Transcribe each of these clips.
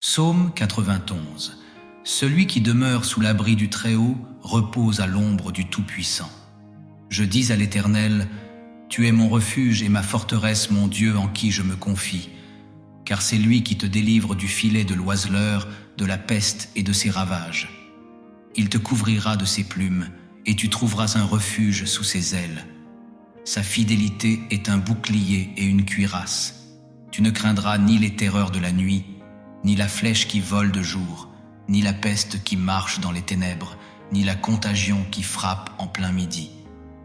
Psaume 91. Celui qui demeure sous l'abri du Très-Haut repose à l'ombre du Tout-Puissant. Je dis à l'Éternel, tu es mon refuge et ma forteresse, mon Dieu en qui je me confie. Car c'est lui qui te délivre du filet de l'oiseleur, de la peste et de ses ravages. Il te couvrira de ses plumes, et tu trouveras un refuge sous ses ailes. Sa fidélité est un bouclier et une cuirasse. Tu ne craindras ni les terreurs de la nuit, ni la flèche qui vole de jour, ni la peste qui marche dans les ténèbres, ni la contagion qui frappe en plein midi.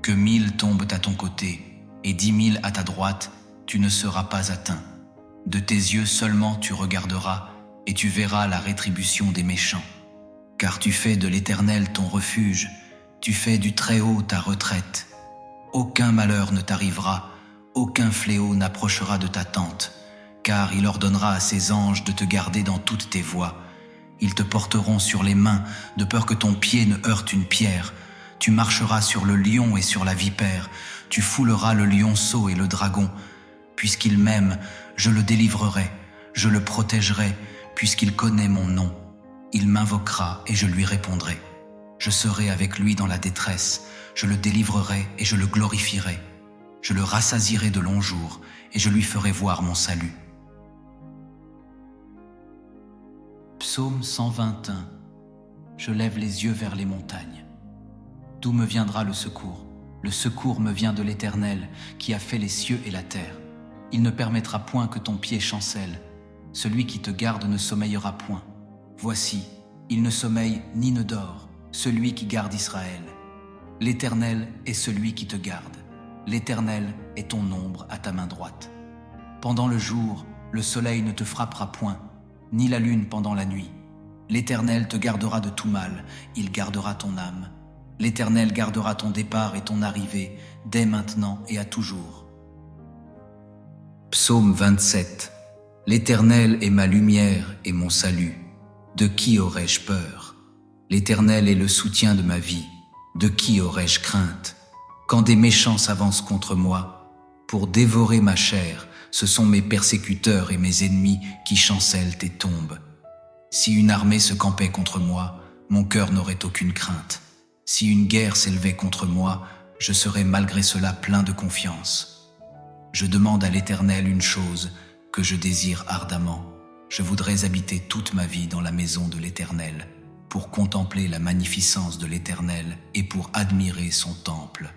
Que 1000 tombent à ton côté, et 10 000 à ta droite, tu ne seras pas atteint. De tes yeux seulement tu regarderas, et tu verras la rétribution des méchants. Car tu fais de l'Éternel ton refuge, tu fais du Très-Haut ta retraite. Aucun malheur ne t'arrivera, aucun fléau n'approchera de ta tente, car il ordonnera à ses anges de te garder dans toutes tes voies. Ils te porteront sur les mains, de peur que ton pied ne heurte une pierre. Tu marcheras sur le lion et sur la vipère, tu fouleras le lionceau et le dragon. Puisqu'il m'aime, je le délivrerai, je le protégerai, puisqu'il connaît mon nom. Il m'invoquera et je lui répondrai. Je serai avec lui dans la détresse, je le délivrerai et je le glorifierai. Je le rassasierai de longs jours et je lui ferai voir mon salut. Psaume 121. Je lève les yeux vers les montagnes. D'où me viendra le secours? Le secours me vient de l'Éternel, qui a fait les cieux et la terre. Il ne permettra point que ton pied chancelle. Celui qui te garde ne sommeillera point. Voici, il ne sommeille ni ne dort, celui qui garde Israël. L'Éternel est celui qui te garde. L'Éternel est ton ombre à ta main droite. Pendant le jour, le soleil ne te frappera point, ni la lune pendant la nuit. L'Éternel te gardera de tout mal, il gardera ton âme. L'Éternel gardera ton départ et ton arrivée, dès maintenant et à toujours. Psaume 27. L'Éternel est ma lumière et mon salut. De qui aurais-je peur? L'Éternel est le soutien de ma vie. De qui aurais-je crainte? Quand des méchants s'avancent contre moi, pour dévorer ma chair, ce sont mes persécuteurs et mes ennemis qui chancellent et tombent. Si une armée se campait contre moi, mon cœur n'aurait aucune crainte. Si une guerre s'élevait contre moi, je serais malgré cela plein de confiance. Je demande à l'Éternel une chose que je désire ardemment. Je voudrais habiter toute ma vie dans la maison de l'Éternel, pour contempler la magnificence de l'Éternel et pour admirer son temple.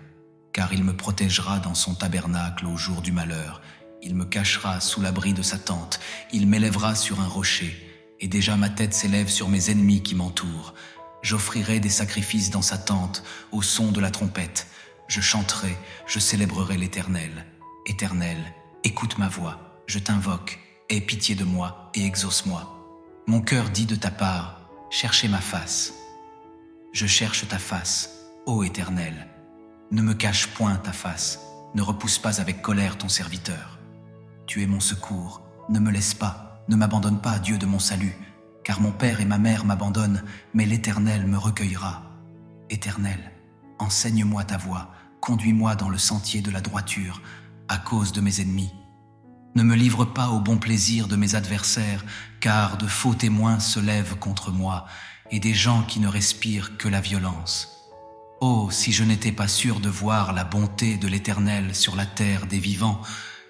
Car il me protégera dans son tabernacle au jour du malheur. Il me cachera sous l'abri de sa tente. Il m'élèvera sur un rocher. Et déjà ma tête s'élève sur mes ennemis qui m'entourent. J'offrirai des sacrifices dans sa tente, au son de la trompette. Je chanterai, je célébrerai l'Éternel. Éternel, écoute ma voix, je t'invoque. Aie pitié de moi et exauce-moi. Mon cœur dit de ta part, cherchez ma face. Je cherche ta face, ô Éternel. Ne me cache point ta face, ne repousse pas avec colère ton serviteur. Tu es mon secours, ne me laisse pas, ne m'abandonne pas, Dieu de mon salut, car mon père et ma mère m'abandonnent, mais l'Éternel me recueillera. Éternel, enseigne-moi ta voie, conduis-moi dans le sentier de la droiture, à cause de mes ennemis. Ne me livre pas au bon plaisir de mes adversaires, car de faux témoins se lèvent contre moi, et des gens qui ne respirent que la violence. Oh, si je n'étais pas sûr de voir la bonté de l'Éternel sur la terre des vivants,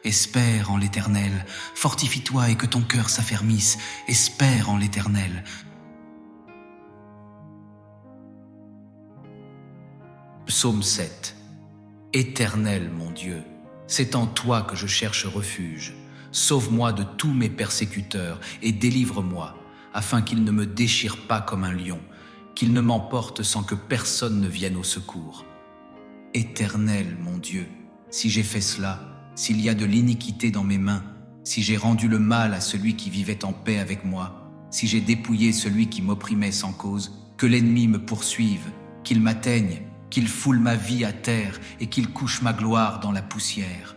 espère en l'Éternel, fortifie-toi et que ton cœur s'affermisse, espère en l'Éternel. Psaume 7. Éternel mon Dieu, c'est en toi que je cherche refuge. Sauve-moi de tous mes persécuteurs et délivre-moi, afin qu'ils ne me déchirent pas comme un lion, qu'ils ne m'emportent sans que personne ne vienne au secours. Éternel mon Dieu, si j'ai fait cela, s'il y a de l'iniquité dans mes mains, si j'ai rendu le mal à celui qui vivait en paix avec moi, si j'ai dépouillé celui qui m'opprimait sans cause, que l'ennemi me poursuive, qu'il m'atteigne, qu'il foule ma vie à terre et qu'il couche ma gloire dans la poussière.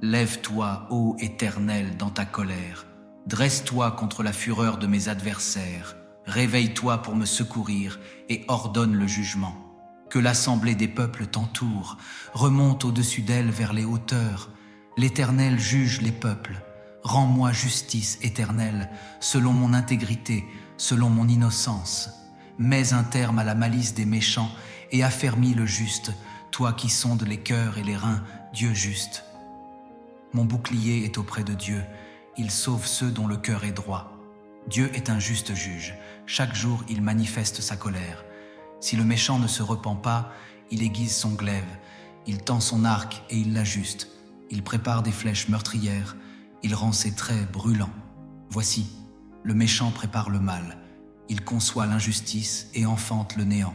Lève-toi, ô Éternel, dans ta colère. Dresse-toi contre la fureur de mes adversaires. Réveille-toi pour me secourir et ordonne le jugement. Que l'assemblée des peuples t'entoure, remonte au-dessus d'elle vers les hauteurs. L'Éternel juge les peuples. Rends-moi justice éternelle, selon mon intégrité, selon mon innocence. Mets un terme à la malice des méchants et affermis le juste, toi qui sondes les cœurs et les reins, Dieu juste. Mon bouclier est auprès de Dieu, il sauve ceux dont le cœur est droit. Dieu est un juste juge, chaque jour il manifeste sa colère. Si le méchant ne se repent pas, il aiguise son glaive, il tend son arc et il l'ajuste. Il prépare des flèches meurtrières, il rend ses traits brûlants. Voici, le méchant prépare le mal, il conçoit l'injustice et enfante le néant.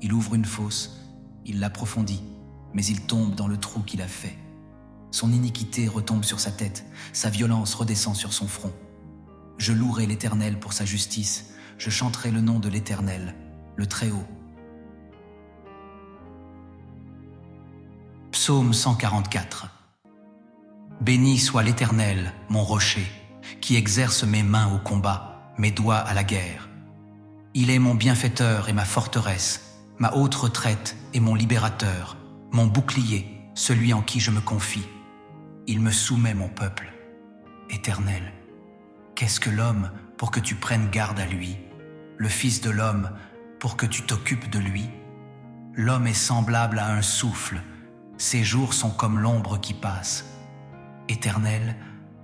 Il ouvre une fosse, il l'approfondit, mais il tombe dans le trou qu'il a fait. Son iniquité retombe sur sa tête, sa violence redescend sur son front. Je louerai l'Éternel pour sa justice, je chanterai le nom de l'Éternel, le Très-Haut. Psaume 144. Béni soit l'Éternel, mon rocher, qui exerce mes mains au combat, mes doigts à la guerre. Il est mon bienfaiteur et ma forteresse, ma haute retraite et mon libérateur, mon bouclier, celui en qui je me confie. Il me soumet mon peuple. Éternel, qu'est-ce que l'homme pour que tu prennes garde à lui, le Fils de l'homme pour que tu t'occupes de lui? L'homme est semblable à un souffle, ses jours sont comme l'ombre qui passe. Éternel,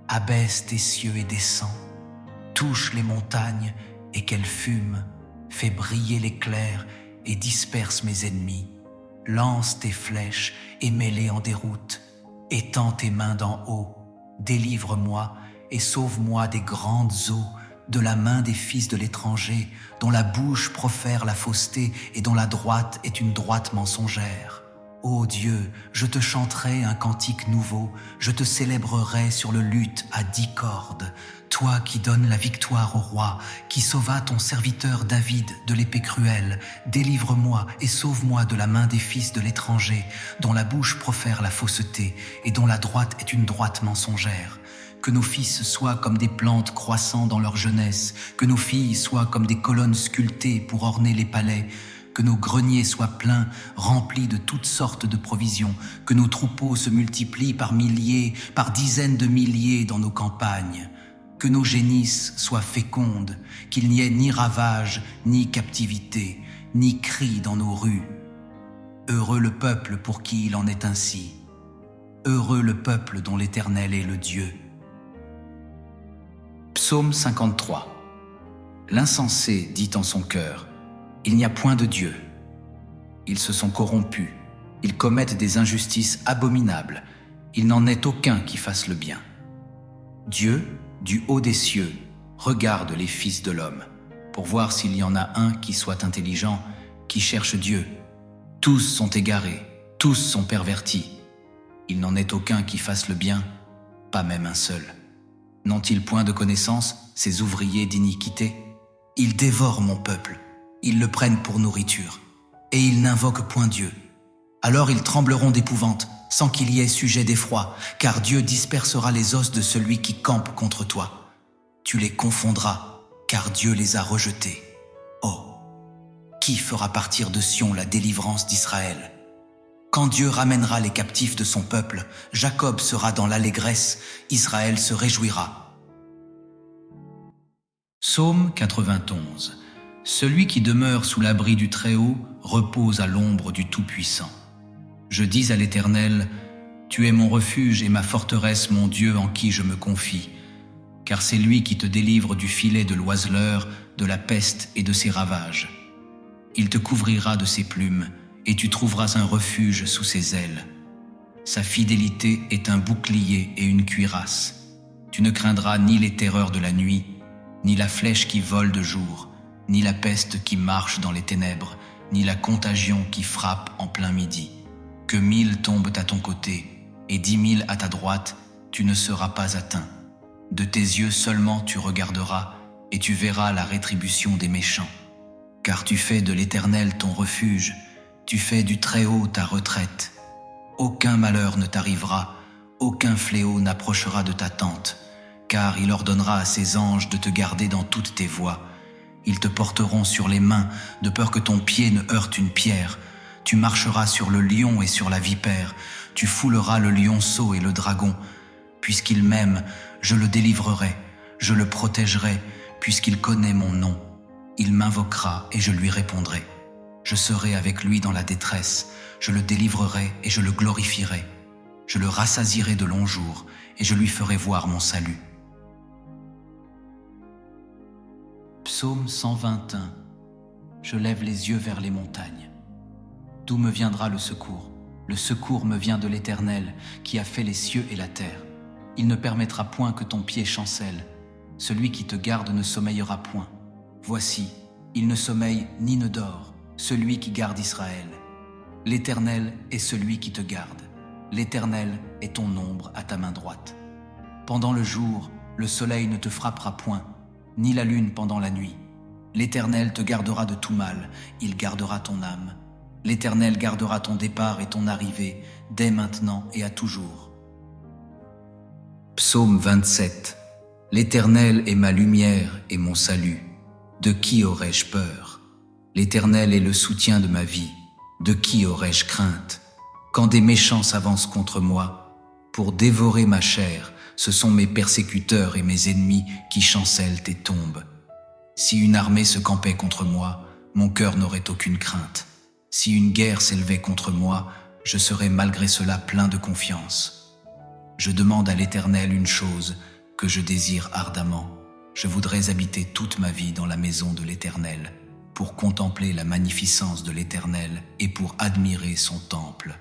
abaisse tes cieux et descends, touche les montagnes et qu'elles fument, fais briller l'éclair et disperse mes ennemis. Lance tes flèches et mets-les en déroute, étends tes mains d'en haut, délivre-moi et sauve-moi des grandes eaux, de la main des fils de l'étranger, dont la bouche profère la fausseté et dont la droite est une droite mensongère. Ô Dieu, je te chanterai un cantique nouveau, je te célébrerai sur le luth à 10 cordes. Toi qui donnes la victoire au roi, qui sauva ton serviteur David de l'épée cruelle, délivre-moi et sauve-moi de la main des fils de l'étranger, dont la bouche profère la fausseté et dont la droite est une droite mensongère. Que nos fils soient comme des plantes croissant dans leur jeunesse, que nos filles soient comme des colonnes sculptées pour orner les palais, que nos greniers soient pleins, remplis de toutes sortes de provisions, que nos troupeaux se multiplient par milliers, par dizaines de milliers dans nos campagnes, que nos génisses soient fécondes, qu'il n'y ait ni ravage, ni captivité, ni cri dans nos rues. Heureux le peuple pour qui il en est ainsi. Heureux le peuple dont l'Éternel est le Dieu. Psaume 53. L'insensé dit en son cœur: il n'y a point de Dieu. Ils se sont corrompus, ils commettent des injustices abominables, il n'en est aucun qui fasse le bien. Dieu, du haut des cieux, regarde les fils de l'homme, pour voir s'il y en a un qui soit intelligent, qui cherche Dieu. Tous sont égarés, tous sont pervertis. Il n'en est aucun qui fasse le bien, pas même un seul. N'ont-ils point de connaissance, ces ouvriers d'iniquité? Ils dévorent mon peuple. Ils le prennent pour nourriture, et ils n'invoquent point Dieu. Alors ils trembleront d'épouvante, sans qu'il y ait sujet d'effroi, car Dieu dispersera les os de celui qui campe contre toi. Tu les confondras, car Dieu les a rejetés. Oh, qui fera partir de Sion la délivrance d'Israël? Quand Dieu ramènera les captifs de son peuple, Jacob sera dans l'allégresse, Israël se réjouira. Psaume 91. Celui qui demeure sous l'abri du Très-Haut repose à l'ombre du Tout-Puissant. Je dis à l'Éternel: tu es mon refuge et ma forteresse, mon Dieu en qui je me confie. Car c'est lui qui te délivre du filet de l'oiseleur, de la peste et de ses ravages. Il te couvrira de ses plumes, et tu trouveras un refuge sous ses ailes. Sa fidélité est un bouclier et une cuirasse. Tu ne craindras ni les terreurs de la nuit, ni la flèche qui vole de jour, ni la peste qui marche dans les ténèbres, ni la contagion qui frappe en plein midi. Que 1000 tombent à ton côté, et 10 000 à ta droite, tu ne seras pas atteint. De tes yeux seulement tu regarderas, et tu verras la rétribution des méchants. Car tu fais de l'Éternel ton refuge, tu fais du Très-Haut ta retraite. Aucun malheur ne t'arrivera, aucun fléau n'approchera de ta tente, car il ordonnera à ses anges de te garder dans toutes tes voies. Ils te porteront sur les mains, de peur que ton pied ne heurte une pierre. Tu marcheras sur le lion et sur la vipère, tu fouleras le lionceau et le dragon. Puisqu'il m'aime, Je le délivrerai, je le protégerai, puisqu'il connaît mon nom. Il m'invoquera et je lui répondrai. Je serai avec lui dans la détresse, je le délivrerai et je le glorifierai. Je le rassasierai de longs jours et je lui ferai voir mon salut. Psaume 121. Je lève les yeux vers les montagnes. D'où me viendra le secours? Le secours me vient de l'Éternel, qui a fait les cieux et la terre. Il ne permettra point que ton pied chancelle. Celui qui te garde ne sommeillera point. Voici, il ne sommeille ni ne dort, celui qui garde Israël. L'Éternel est celui qui te garde. L'Éternel est ton ombre à ta main droite. Pendant le jour, le soleil ne te frappera point, ni la lune pendant la nuit. L'Éternel te gardera de tout mal, il gardera ton âme. L'Éternel gardera ton départ et ton arrivée, dès maintenant et à toujours. Psaume 27. L'Éternel est ma lumière et mon salut. De qui aurais-je peur? L'Éternel est le soutien de ma vie. De qui aurais-je crainte? Quand des méchants s'avancent contre moi, pour dévorer ma chair, ce sont mes persécuteurs et mes ennemis qui chancellent et tombent. Si une armée se campait contre moi, mon cœur n'aurait aucune crainte. Si une guerre s'élevait contre moi, je serais malgré cela plein de confiance. Je demande à l'Éternel une chose que je désire ardemment. Je voudrais habiter toute ma vie dans la maison de l'Éternel, pour contempler la magnificence de l'Éternel et pour admirer son temple.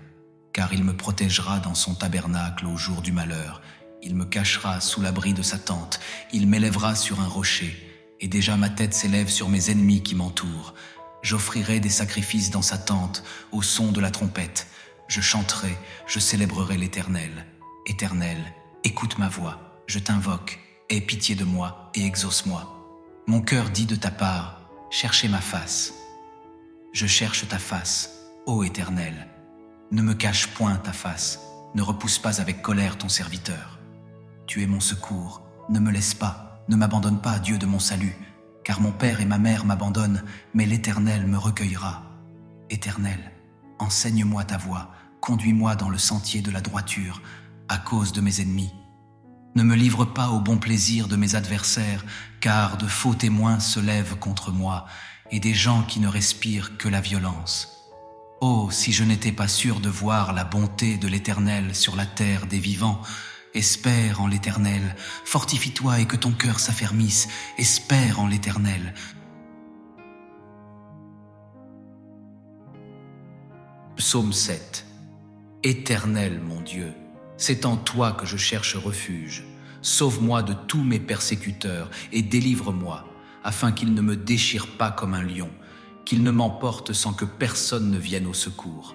Car il me protégera dans son tabernacle au jour du malheur. Il me cachera sous l'abri de sa tente. Il m'élèvera sur un rocher. Et déjà ma tête s'élève sur mes ennemis qui m'entourent. J'offrirai des sacrifices dans sa tente, au son de la trompette. Je chanterai, je célébrerai l'Éternel. Éternel, écoute ma voix, je t'invoque, aie pitié de moi et exauce-moi. Mon cœur dit de ta part, cherchez ma face. Je cherche ta face, ô Éternel. Ne me cache point ta face, ne repousse pas avec colère ton serviteur. Tu es mon secours, ne me laisse pas, ne m'abandonne pas, Dieu de mon salut. Car mon père et ma mère m'abandonnent, mais l'Éternel me recueillera. Éternel, enseigne-moi ta voie, conduis-moi dans le sentier de la droiture, à cause de mes ennemis. Ne me livre pas au bon plaisir de mes adversaires, car de faux témoins se lèvent contre moi, et des gens qui ne respirent que la violence. Oh, si je n'étais pas sûr de voir la bonté de l'Éternel sur la terre des vivants, espère en l'Éternel, fortifie-toi et que ton cœur s'affermisse, espère en l'Éternel. Psaume 7. Éternel mon Dieu, c'est en toi que je cherche refuge. Sauve-moi de tous mes persécuteurs et délivre-moi, afin qu'ils ne me déchirent pas comme un lion, qu'ils ne m'emportent sans que personne ne vienne au secours.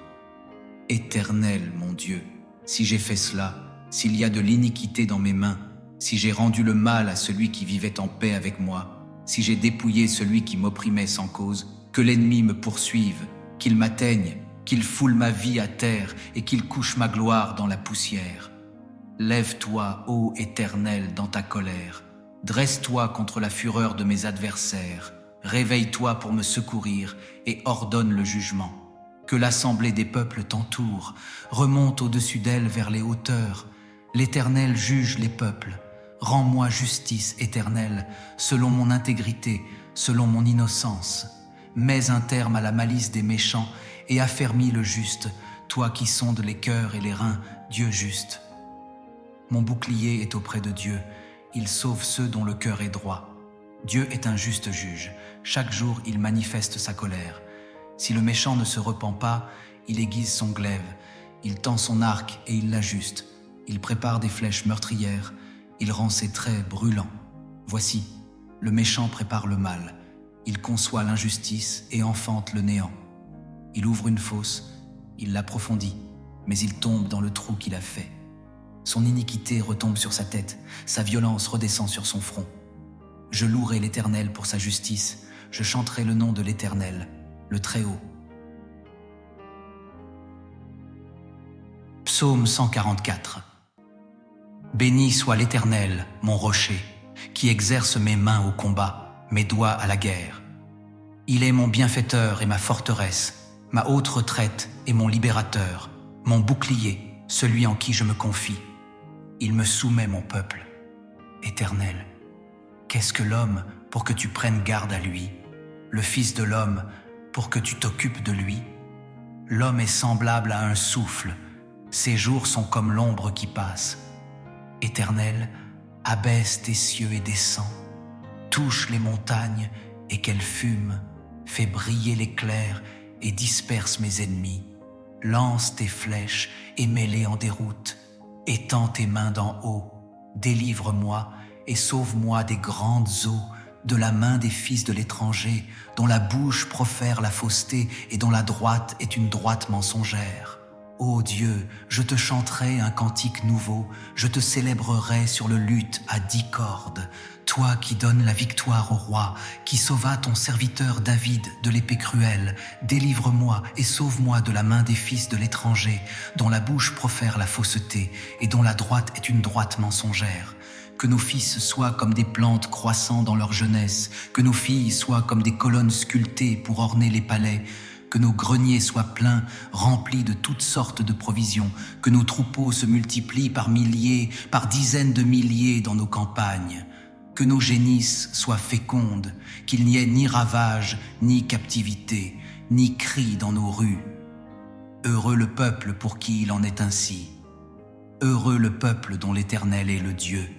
Éternel mon Dieu, si j'ai fait cela, s'il y a de l'iniquité dans mes mains, si j'ai rendu le mal à celui qui vivait en paix avec moi, si j'ai dépouillé celui qui m'opprimait sans cause, que l'ennemi me poursuive, qu'il m'atteigne, qu'il foule ma vie à terre et qu'il couche ma gloire dans la poussière. Lève-toi, ô Éternel, dans ta colère. Dresse-toi contre la fureur de mes adversaires. Réveille-toi pour me secourir et ordonne le jugement. Que l'assemblée des peuples t'entoure, remonte au-dessus d'elle vers les hauteurs. L'Éternel juge les peuples. Rends-moi justice, Éternel, selon mon intégrité, selon mon innocence. Mets un terme à la malice des méchants et affermis le juste, toi qui sondes les cœurs et les reins, Dieu juste. Mon bouclier est auprès de Dieu, il sauve ceux dont le cœur est droit. Dieu est un juste juge, chaque jour il manifeste sa colère. Si le méchant ne se repent pas, il aiguise son glaive, il tend son arc et il l'ajuste. Il prépare des flèches meurtrières, il rend ses traits brûlants. Voici, le méchant prépare le mal, il conçoit l'injustice et enfante le néant. Il ouvre une fosse, il l'approfondit, mais il tombe dans le trou qu'il a fait. Son iniquité retombe sur sa tête, sa violence redescend sur son front. Je louerai l'Éternel pour sa justice, je chanterai le nom de l'Éternel, le Très-Haut. Psaume 144. Béni soit l'Éternel, mon rocher, qui exerce mes mains au combat, mes doigts à la guerre. Il est mon bienfaiteur et ma forteresse, ma haute retraite et mon libérateur, mon bouclier, celui en qui je me confie. Il me soumet mon peuple. Éternel, qu'est-ce que l'homme pour que tu prennes garde à lui, le Fils de l'homme pour que tu t'occupes de lui? L'homme est semblable à un souffle, ses jours sont comme l'ombre qui passe. Éternel, abaisse tes cieux et descends, touche les montagnes et qu'elles fument, fais briller l'éclair et disperse mes ennemis. Lance tes flèches et mets-les en déroute, étends tes mains d'en haut, délivre-moi et sauve-moi des grandes eaux, de la main des fils de l'étranger, dont la bouche profère la fausseté et dont la droite est une droite mensongère. Ô Dieu, je te chanterai un cantique nouveau, je te célébrerai sur le luth à 10 cordes. Toi qui donnes la victoire au roi, qui sauva ton serviteur David de l'épée cruelle, délivre-moi et sauve-moi de la main des fils de l'étranger, dont la bouche profère la fausseté et dont la droite est une droite mensongère. Que nos fils soient comme des plantes croissant dans leur jeunesse, que nos filles soient comme des colonnes sculptées pour orner les palais, que nos greniers soient pleins, remplis de toutes sortes de provisions, que nos troupeaux se multiplient par milliers, par dizaines de milliers dans nos campagnes, que nos génisses soient fécondes, qu'il n'y ait ni ravage, ni captivité, ni cri dans nos rues. Heureux le peuple pour qui il en est ainsi. Heureux le peuple dont l'Éternel est le Dieu.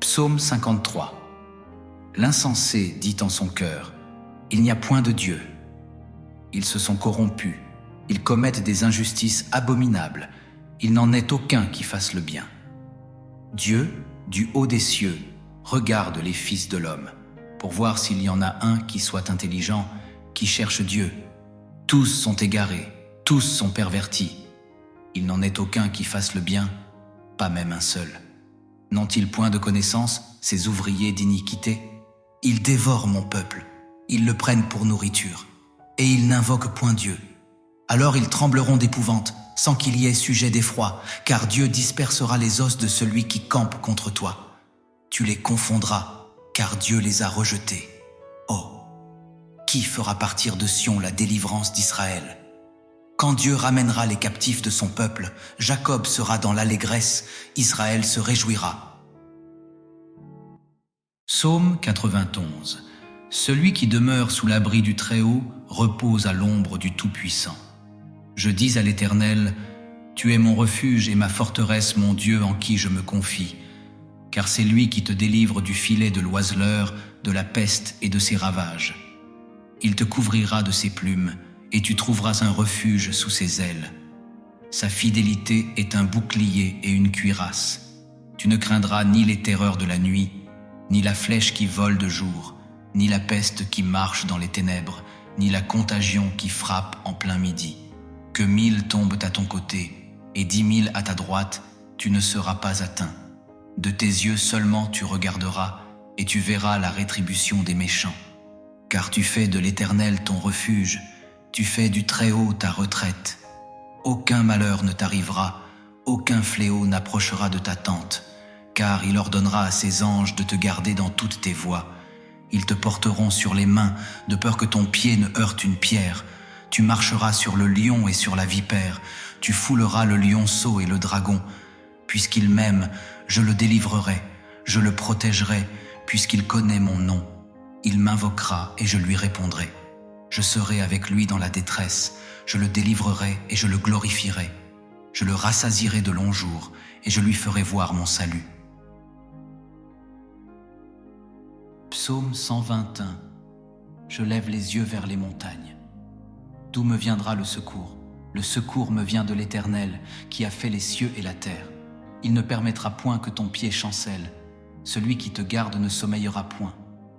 Psaume 53. L'insensé dit en son cœur: il n'y a point de Dieu. Ils se sont corrompus, ils commettent des injustices abominables, il n'en est aucun qui fasse le bien. Dieu, du haut des cieux, regarde les fils de l'homme, pour voir s'il y en a un qui soit intelligent, qui cherche Dieu. Tous sont égarés, tous sont pervertis. Il n'en est aucun qui fasse le bien, pas même un seul. N'ont-ils point de connaissance, ces ouvriers d'iniquité? Ils dévorent mon peuple, ils le prennent pour nourriture, et ils n'invoquent point Dieu. Alors ils trembleront d'épouvante, sans qu'il y ait sujet d'effroi, car Dieu dispersera les os de celui qui campe contre toi. Tu les confondras, car Dieu les a rejetés. Oh, qui fera partir de Sion la délivrance d'Israël? Quand Dieu ramènera les captifs de son peuple, Jacob sera dans l'allégresse, Israël se réjouira. Psaume 91. Celui qui demeure sous l'abri du Très-Haut repose à l'ombre du Tout-Puissant. Je dis à l'Éternel: tu es mon refuge et ma forteresse, mon Dieu en qui je me confie. Car c'est lui qui te délivre du filet de l'oiseleur, de la peste et de ses ravages. Il te couvrira de ses plumes, et tu trouveras un refuge sous ses ailes. Sa fidélité est un bouclier et une cuirasse. Tu ne craindras ni les terreurs de la nuit, ni la flèche qui vole de jour, ni la peste qui marche dans les ténèbres, ni la contagion qui frappe en plein midi. Que 1000 tombent à ton côté, et 10 000 à ta droite, tu ne seras pas atteint. De tes yeux seulement tu regarderas, et tu verras la rétribution des méchants. Car tu fais de l'Éternel ton refuge, tu fais du Très-Haut ta retraite. Aucun malheur ne t'arrivera, aucun fléau n'approchera de ta tente, car il ordonnera à ses anges de te garder dans toutes tes voies. Ils te porteront sur les mains, de peur que ton pied ne heurte une pierre. Tu marcheras sur le lion et sur la vipère, tu fouleras le lionceau et le dragon. Puisqu'il m'aime, je le délivrerai, je le protégerai, puisqu'il connaît mon nom. Il m'invoquera et je lui répondrai. Je serai avec lui dans la détresse, je le délivrerai et je le glorifierai. Je le rassasierai de longs jours et je lui ferai voir mon salut. Psaume 121. Je lève les yeux vers les montagnes. D'où me viendra le secours? Le secours me vient de l'Éternel, qui a fait les cieux et la terre. Il ne permettra point que ton pied chancelle. Celui qui te garde ne sommeillera point.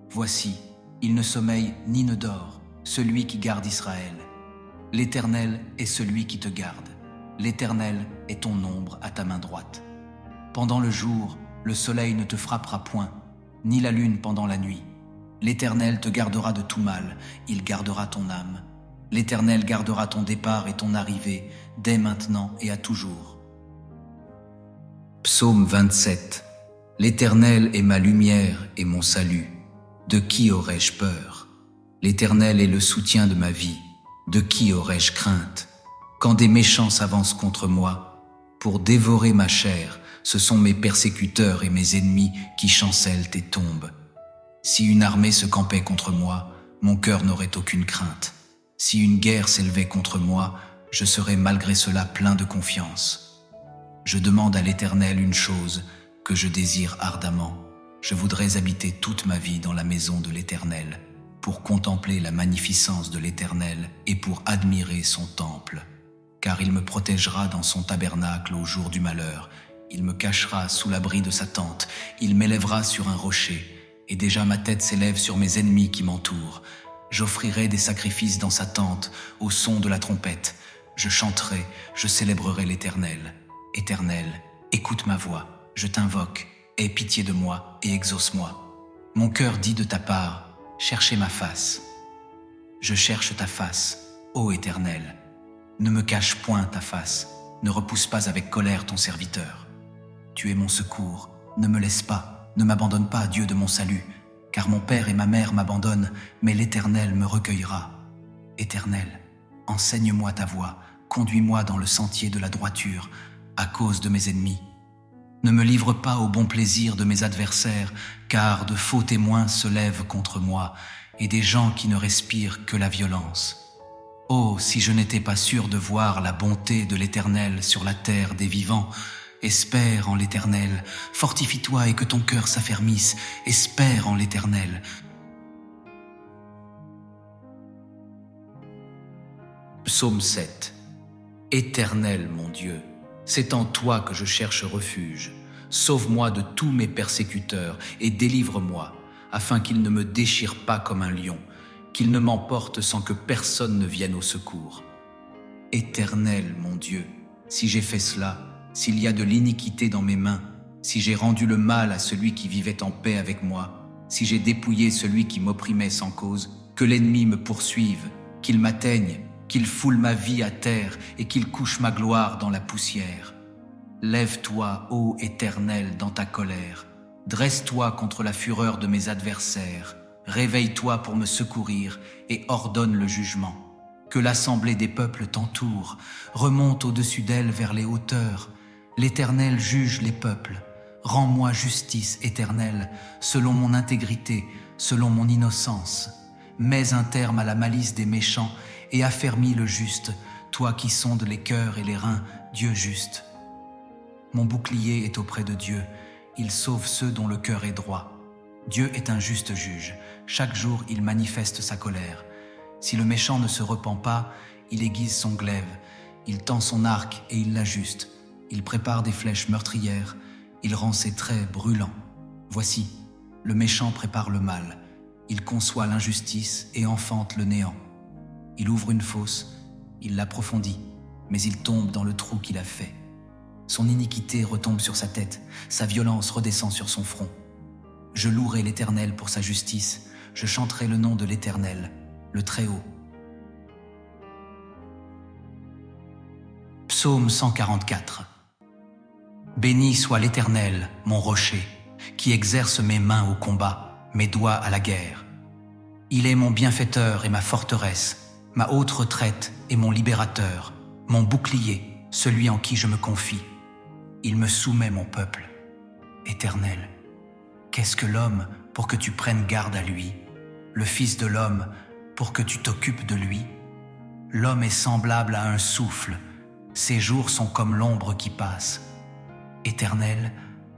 Voici, il ne sommeille ni ne dort, celui qui garde Israël. L'Éternel est celui qui te garde. L'Éternel est ton ombre à ta main droite. Pendant le jour, le soleil ne te frappera point, ni la lune pendant la nuit. L'Éternel te gardera de tout mal, il gardera ton âme. L'Éternel gardera ton départ et ton arrivée, dès maintenant et à toujours. Psaume 27. L'Éternel est ma lumière et mon salut. De qui aurais-je peur? L'Éternel est le soutien de ma vie. De qui aurais-je crainte? Quand des méchants s'avancent contre moi, pour dévorer ma chair, Ce sont mes persécuteurs et mes ennemis qui chancellent et tombent. Si une armée se campait contre moi, mon cœur n'aurait aucune crainte. Si une guerre s'élevait contre moi, je serais malgré cela plein de confiance. Je demande à l'Éternel une chose que je désire ardemment. Je voudrais habiter toute ma vie dans la maison de l'Éternel, pour contempler la magnificence de l'Éternel et pour admirer son temple. Car il me protégera dans son tabernacle au jour du malheur, il me cachera sous l'abri de sa tente, il m'élèvera sur un rocher, et déjà ma tête s'élève sur mes ennemis qui m'entourent. J'offrirai des sacrifices dans sa tente, au son de la trompette. Je chanterai, je célébrerai l'Éternel. Éternel, écoute ma voix, je t'invoque, aie pitié de moi et exauce-moi. Mon cœur dit de ta part, cherchez ma face. Je cherche ta face, ô Éternel. Ne me cache point ta face, ne repousse pas avec colère ton serviteur. Tu es mon secours, ne me laisse pas, ne m'abandonne pas, Dieu de mon salut, car mon père et ma mère m'abandonnent, mais l'Éternel me recueillera. Éternel, enseigne-moi ta voie, conduis-moi dans le sentier de la droiture, à cause de mes ennemis. Ne me livre pas au bon plaisir de mes adversaires, car de faux témoins se lèvent contre moi, et des gens qui ne respirent que la violence. Oh, si je n'étais pas sûr de voir la bonté de l'Éternel sur la terre des vivants, espère en l'Éternel, fortifie-toi et que ton cœur s'affermisse, espère en l'Éternel. Psaume 7. Éternel mon Dieu, c'est en toi que je cherche refuge. Sauve-moi de tous mes persécuteurs et délivre-moi, afin qu'ils ne me déchirent pas comme un lion, qu'ils ne m'emportent sans que personne ne vienne au secours. Éternel mon Dieu, si j'ai fait cela, s'il y a de l'iniquité dans mes mains, si j'ai rendu le mal à celui qui vivait en paix avec moi, si j'ai dépouillé celui qui m'opprimait sans cause, que l'ennemi me poursuive, qu'il m'atteigne, qu'il foule ma vie à terre et qu'il couche ma gloire dans la poussière. Lève-toi, ô Éternel, dans ta colère. Dresse-toi contre la fureur de mes adversaires. Réveille-toi pour me secourir et ordonne le jugement. Que l'assemblée des peuples t'entoure, remonte au-dessus d'elle vers les hauteurs. L'Éternel juge les peuples. Rends-moi justice, Éternel, selon mon intégrité, selon mon innocence. Mets un terme à la malice des méchants et affermis le juste, toi qui sondes les cœurs et les reins, Dieu juste. Mon bouclier est auprès de Dieu, il sauve ceux dont le cœur est droit. Dieu est un juste juge, chaque jour il manifeste sa colère. Si le méchant ne se repent pas, il aiguise son glaive, il tend son arc et il l'ajuste. Il prépare des flèches meurtrières, il rend ses traits brûlants. Voici, le méchant prépare le mal, il conçoit l'injustice et enfante le néant. Il ouvre une fosse, il l'approfondit, mais il tombe dans le trou qu'il a fait. Son iniquité retombe sur sa tête, sa violence redescend sur son front. Je louerai l'Éternel pour sa justice, je chanterai le nom de l'Éternel, le Très-Haut. Psaume 144. Béni soit l'Éternel, mon rocher, qui exerce mes mains au combat, mes doigts à la guerre. Il est mon bienfaiteur et ma forteresse, ma haute retraite et mon libérateur, mon bouclier, celui en qui je me confie. Il me soumet mon peuple. Éternel, qu'est-ce que l'homme pour que tu prennes garde à lui, le Fils de l'homme pour que tu t'occupes de lui? L'homme est semblable à un souffle, ses jours sont comme l'ombre qui passe. Éternel,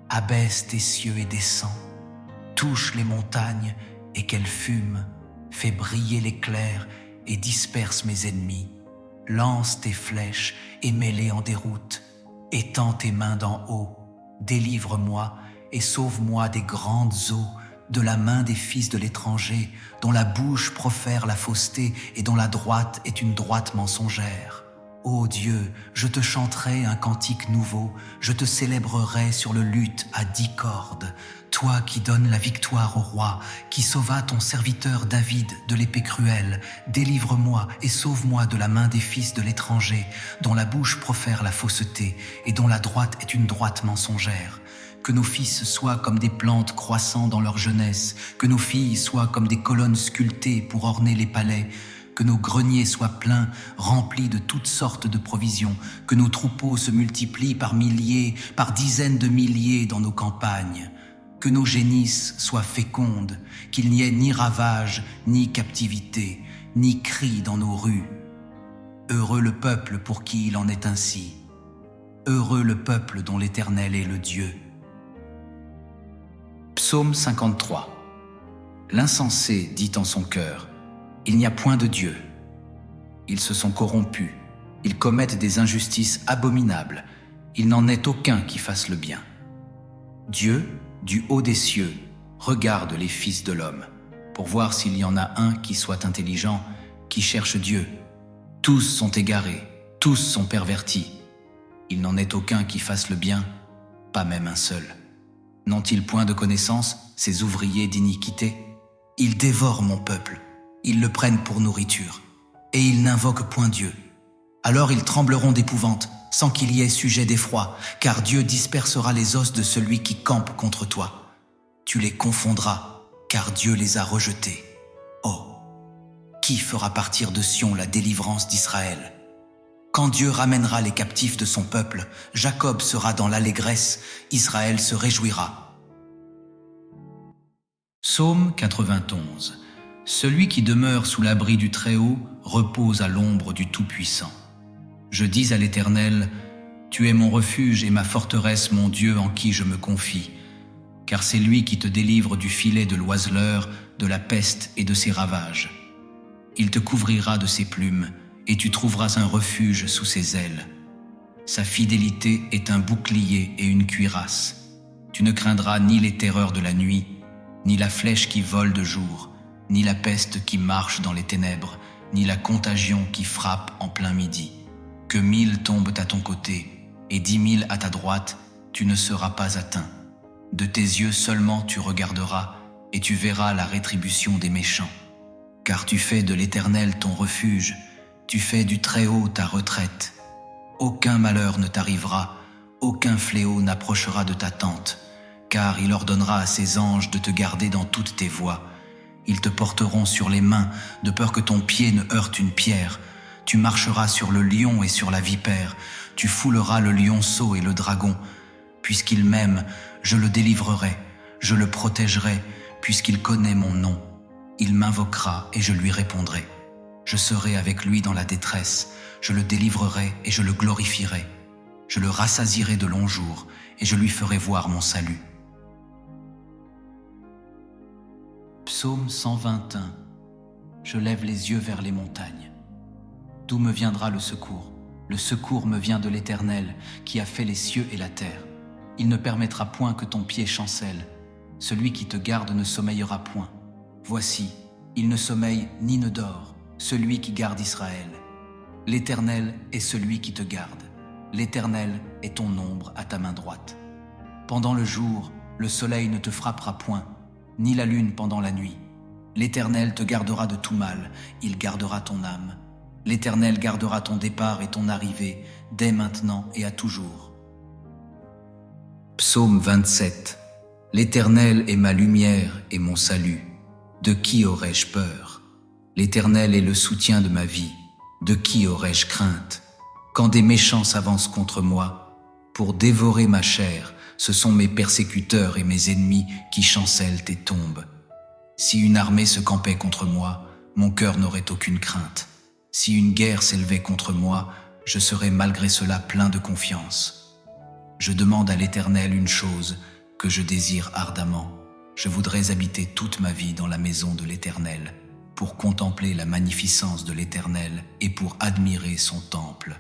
abaisse tes cieux et descends, touche les montagnes et qu'elles fument, fais briller l'éclair et disperse mes ennemis. Lance tes flèches et mets-les en déroute. Étends tes mains d'en haut, délivre-moi et sauve-moi des grandes eaux, de la main des fils de l'étranger, dont la bouche profère la fausseté et dont la droite est une droite mensongère. Ô Dieu, je te chanterai un cantique nouveau, je te célébrerai sur le luth à 10 cordes. Toi qui donnes la victoire au roi, qui sauva ton serviteur David de l'épée cruelle, délivre-moi et sauve-moi de la main des fils de l'étranger, dont la bouche profère la fausseté et dont la droite est une droite mensongère. Que nos fils soient comme des plantes croissant dans leur jeunesse, que nos filles soient comme des colonnes sculptées pour orner les palais, que nos greniers soient pleins, remplis de toutes sortes de provisions, que nos troupeaux se multiplient par milliers, par dizaines de milliers dans nos campagnes, que nos génisses soient fécondes, qu'il n'y ait ni ravage, ni captivité, ni cri dans nos rues. Heureux le peuple pour qui il en est ainsi. Heureux le peuple dont l'Éternel est le Dieu. Psaume 53. L'insensé dit en son cœur: il n'y a point de Dieu. Ils se sont corrompus, ils commettent des injustices abominables, il n'en est aucun qui fasse le bien. Dieu, du haut des cieux, regarde les fils de l'homme, pour voir s'il y en a un qui soit intelligent, qui cherche Dieu. Tous sont égarés, tous sont pervertis. Il n'en est aucun qui fasse le bien, pas même un seul. N'ont-ils point de connaissance, ces ouvriers d'iniquité? Ils dévorent mon peuple, ils le prennent pour nourriture, et ils n'invoquent point Dieu. Alors ils trembleront d'épouvante, sans qu'il y ait sujet d'effroi, car Dieu dispersera les os de celui qui campe contre toi. Tu les confondras, car Dieu les a rejetés. Oh, qui fera partir de Sion la délivrance d'Israël? Quand Dieu ramènera les captifs de son peuple, Jacob sera dans l'allégresse, Israël se réjouira. Psaume 91. Celui qui demeure sous l'abri du Très-Haut repose à l'ombre du Tout-Puissant. Je dis à l'Éternel: tu es mon refuge et ma forteresse, mon Dieu en qui je me confie. Car c'est lui qui te délivre du filet de l'oiseleur, de la peste et de ses ravages. Il te couvrira de ses plumes, et tu trouveras un refuge sous ses ailes. Sa fidélité est un bouclier et une cuirasse. Tu ne craindras ni les terreurs de la nuit, ni la flèche qui vole de jour, ni la peste qui marche dans les ténèbres, ni la contagion qui frappe en plein midi. Que 1000 tombent à ton côté, et 10 000 à ta droite, tu ne seras pas atteint. De tes yeux seulement tu regarderas, et tu verras la rétribution des méchants. Car tu fais de l'Éternel ton refuge, tu fais du Très-Haut ta retraite. Aucun malheur ne t'arrivera, aucun fléau n'approchera de ta tente, car il ordonnera à ses anges de te garder dans toutes tes voies. Ils te porteront sur les mains, de peur que ton pied ne heurte une pierre. Tu marcheras sur le lion et sur la vipère, tu fouleras le lionceau et le dragon. Puisqu'il m'aime, je le délivrerai, je le protégerai, puisqu'il connaît mon nom. Il m'invoquera et je lui répondrai. Je serai avec lui dans la détresse, je le délivrerai et je le glorifierai. Je le rassasierai de longs jours et je lui ferai voir mon salut. Psaume 121. Je lève les yeux vers les montagnes. D'où me viendra le secours? Le secours me vient de l'Éternel, qui a fait les cieux et la terre. Il ne permettra point que ton pied chancelle. Celui qui te garde ne sommeillera point. Voici, il ne sommeille ni ne dort, celui qui garde Israël. L'Éternel est celui qui te garde. L'Éternel est ton ombre à ta main droite. Pendant le jour, le soleil ne te frappera point, ni la lune pendant la nuit. L'Éternel te gardera de tout mal, il gardera ton âme. L'Éternel gardera ton départ et ton arrivée, dès maintenant et à toujours. Psaume 27. L'Éternel est ma lumière et mon salut. De qui aurais-je peur? L'Éternel est le soutien de ma vie. De qui aurais-je crainte? Quand des méchants s'avancent contre moi, pour dévorer ma chair, ce sont mes persécuteurs et mes ennemis qui chancellent et tombent. Si une armée se campait contre moi, mon cœur n'aurait aucune crainte. Si une guerre s'élevait contre moi, je serais malgré cela plein de confiance. Je demande à l'Éternel une chose que je désire ardemment. Je voudrais habiter toute ma vie dans la maison de l'Éternel, pour contempler la magnificence de l'Éternel et pour admirer son temple.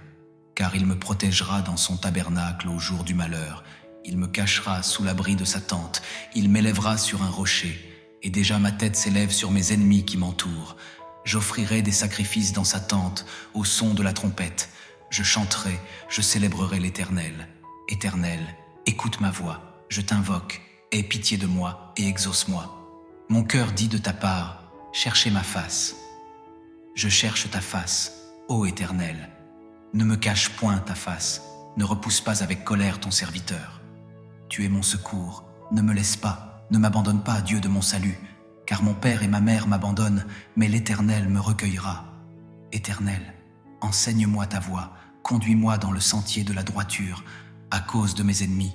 Car il me protégera dans son tabernacle au jour du malheur, il me cachera sous l'abri de sa tente, il m'élèvera sur un rocher, et déjà ma tête s'élève sur mes ennemis qui m'entourent. J'offrirai des sacrifices dans sa tente, au son de la trompette. Je chanterai, je célébrerai l'Éternel. Éternel, écoute ma voix, je t'invoque, aie pitié de moi et exauce-moi. Mon cœur dit de ta part, cherchez ma face. Je cherche ta face, ô Éternel. Ne me cache point ta face, ne repousse pas avec colère ton serviteur. Tu es mon secours, ne me laisse pas, ne m'abandonne pas, Dieu de mon salut, car mon père et ma mère m'abandonnent, mais l'Éternel me recueillera. Éternel, enseigne-moi ta voie, conduis-moi dans le sentier de la droiture, à cause de mes ennemis.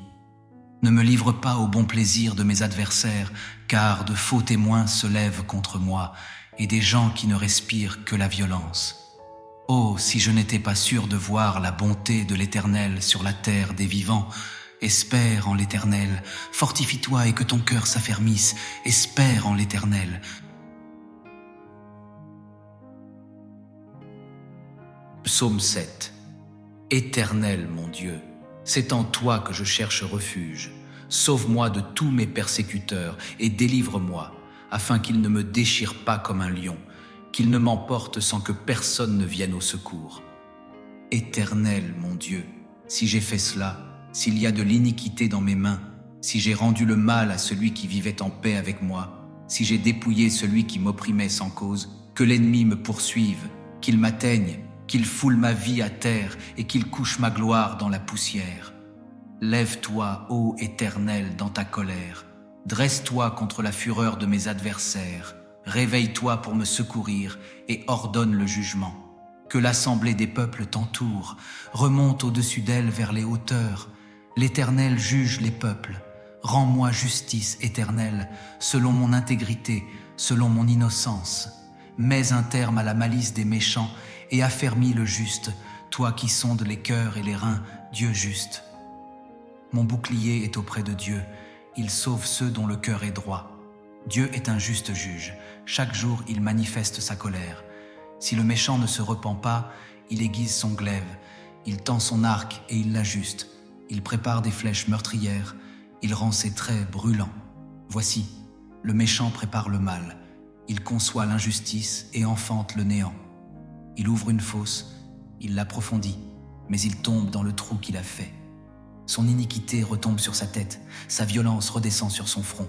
Ne me livre pas au bon plaisir de mes adversaires, car de faux témoins se lèvent contre moi, et des gens qui ne respirent que la violence. Oh, si je n'étais pas sûr de voir la bonté de l'Éternel sur la terre des vivants, espère en l'Éternel, fortifie-toi et que ton cœur s'affermisse, espère en l'Éternel. Psaume 7. Éternel mon Dieu, c'est en toi que je cherche refuge. Sauve-moi de tous mes persécuteurs et délivre-moi, afin qu'ils ne me déchirent pas comme un lion, qu'ils ne m'emportent sans que personne ne vienne au secours. Éternel mon Dieu, si j'ai fait cela, s'il y a de l'iniquité dans mes mains, si j'ai rendu le mal à celui qui vivait en paix avec moi, si j'ai dépouillé celui qui m'opprimait sans cause, que l'ennemi me poursuive, qu'il m'atteigne, qu'il foule ma vie à terre et qu'il couche ma gloire dans la poussière. Lève-toi, ô Éternel, dans ta colère. Dresse-toi contre la fureur de mes adversaires. Réveille-toi pour me secourir et ordonne le jugement. Que l'assemblée des peuples t'entoure, remonte au-dessus d'elle vers les hauteurs. L'Éternel juge les peuples. Rends-moi justice, Éternel, selon mon intégrité, selon mon innocence. Mets un terme à la malice des méchants et affermis le juste, toi qui sondes les cœurs et les reins, Dieu juste. Mon bouclier est auprès de Dieu, il sauve ceux dont le cœur est droit. Dieu est un juste juge, chaque jour il manifeste sa colère. Si le méchant ne se repent pas, il aiguise son glaive, il tend son arc et il l'ajuste. Il prépare des flèches meurtrières, il rend ses traits brûlants. Voici, le méchant prépare le mal, il conçoit l'injustice et enfante le néant. Il ouvre une fosse, il l'approfondit, mais il tombe dans le trou qu'il a fait. Son iniquité retombe sur sa tête, sa violence redescend sur son front.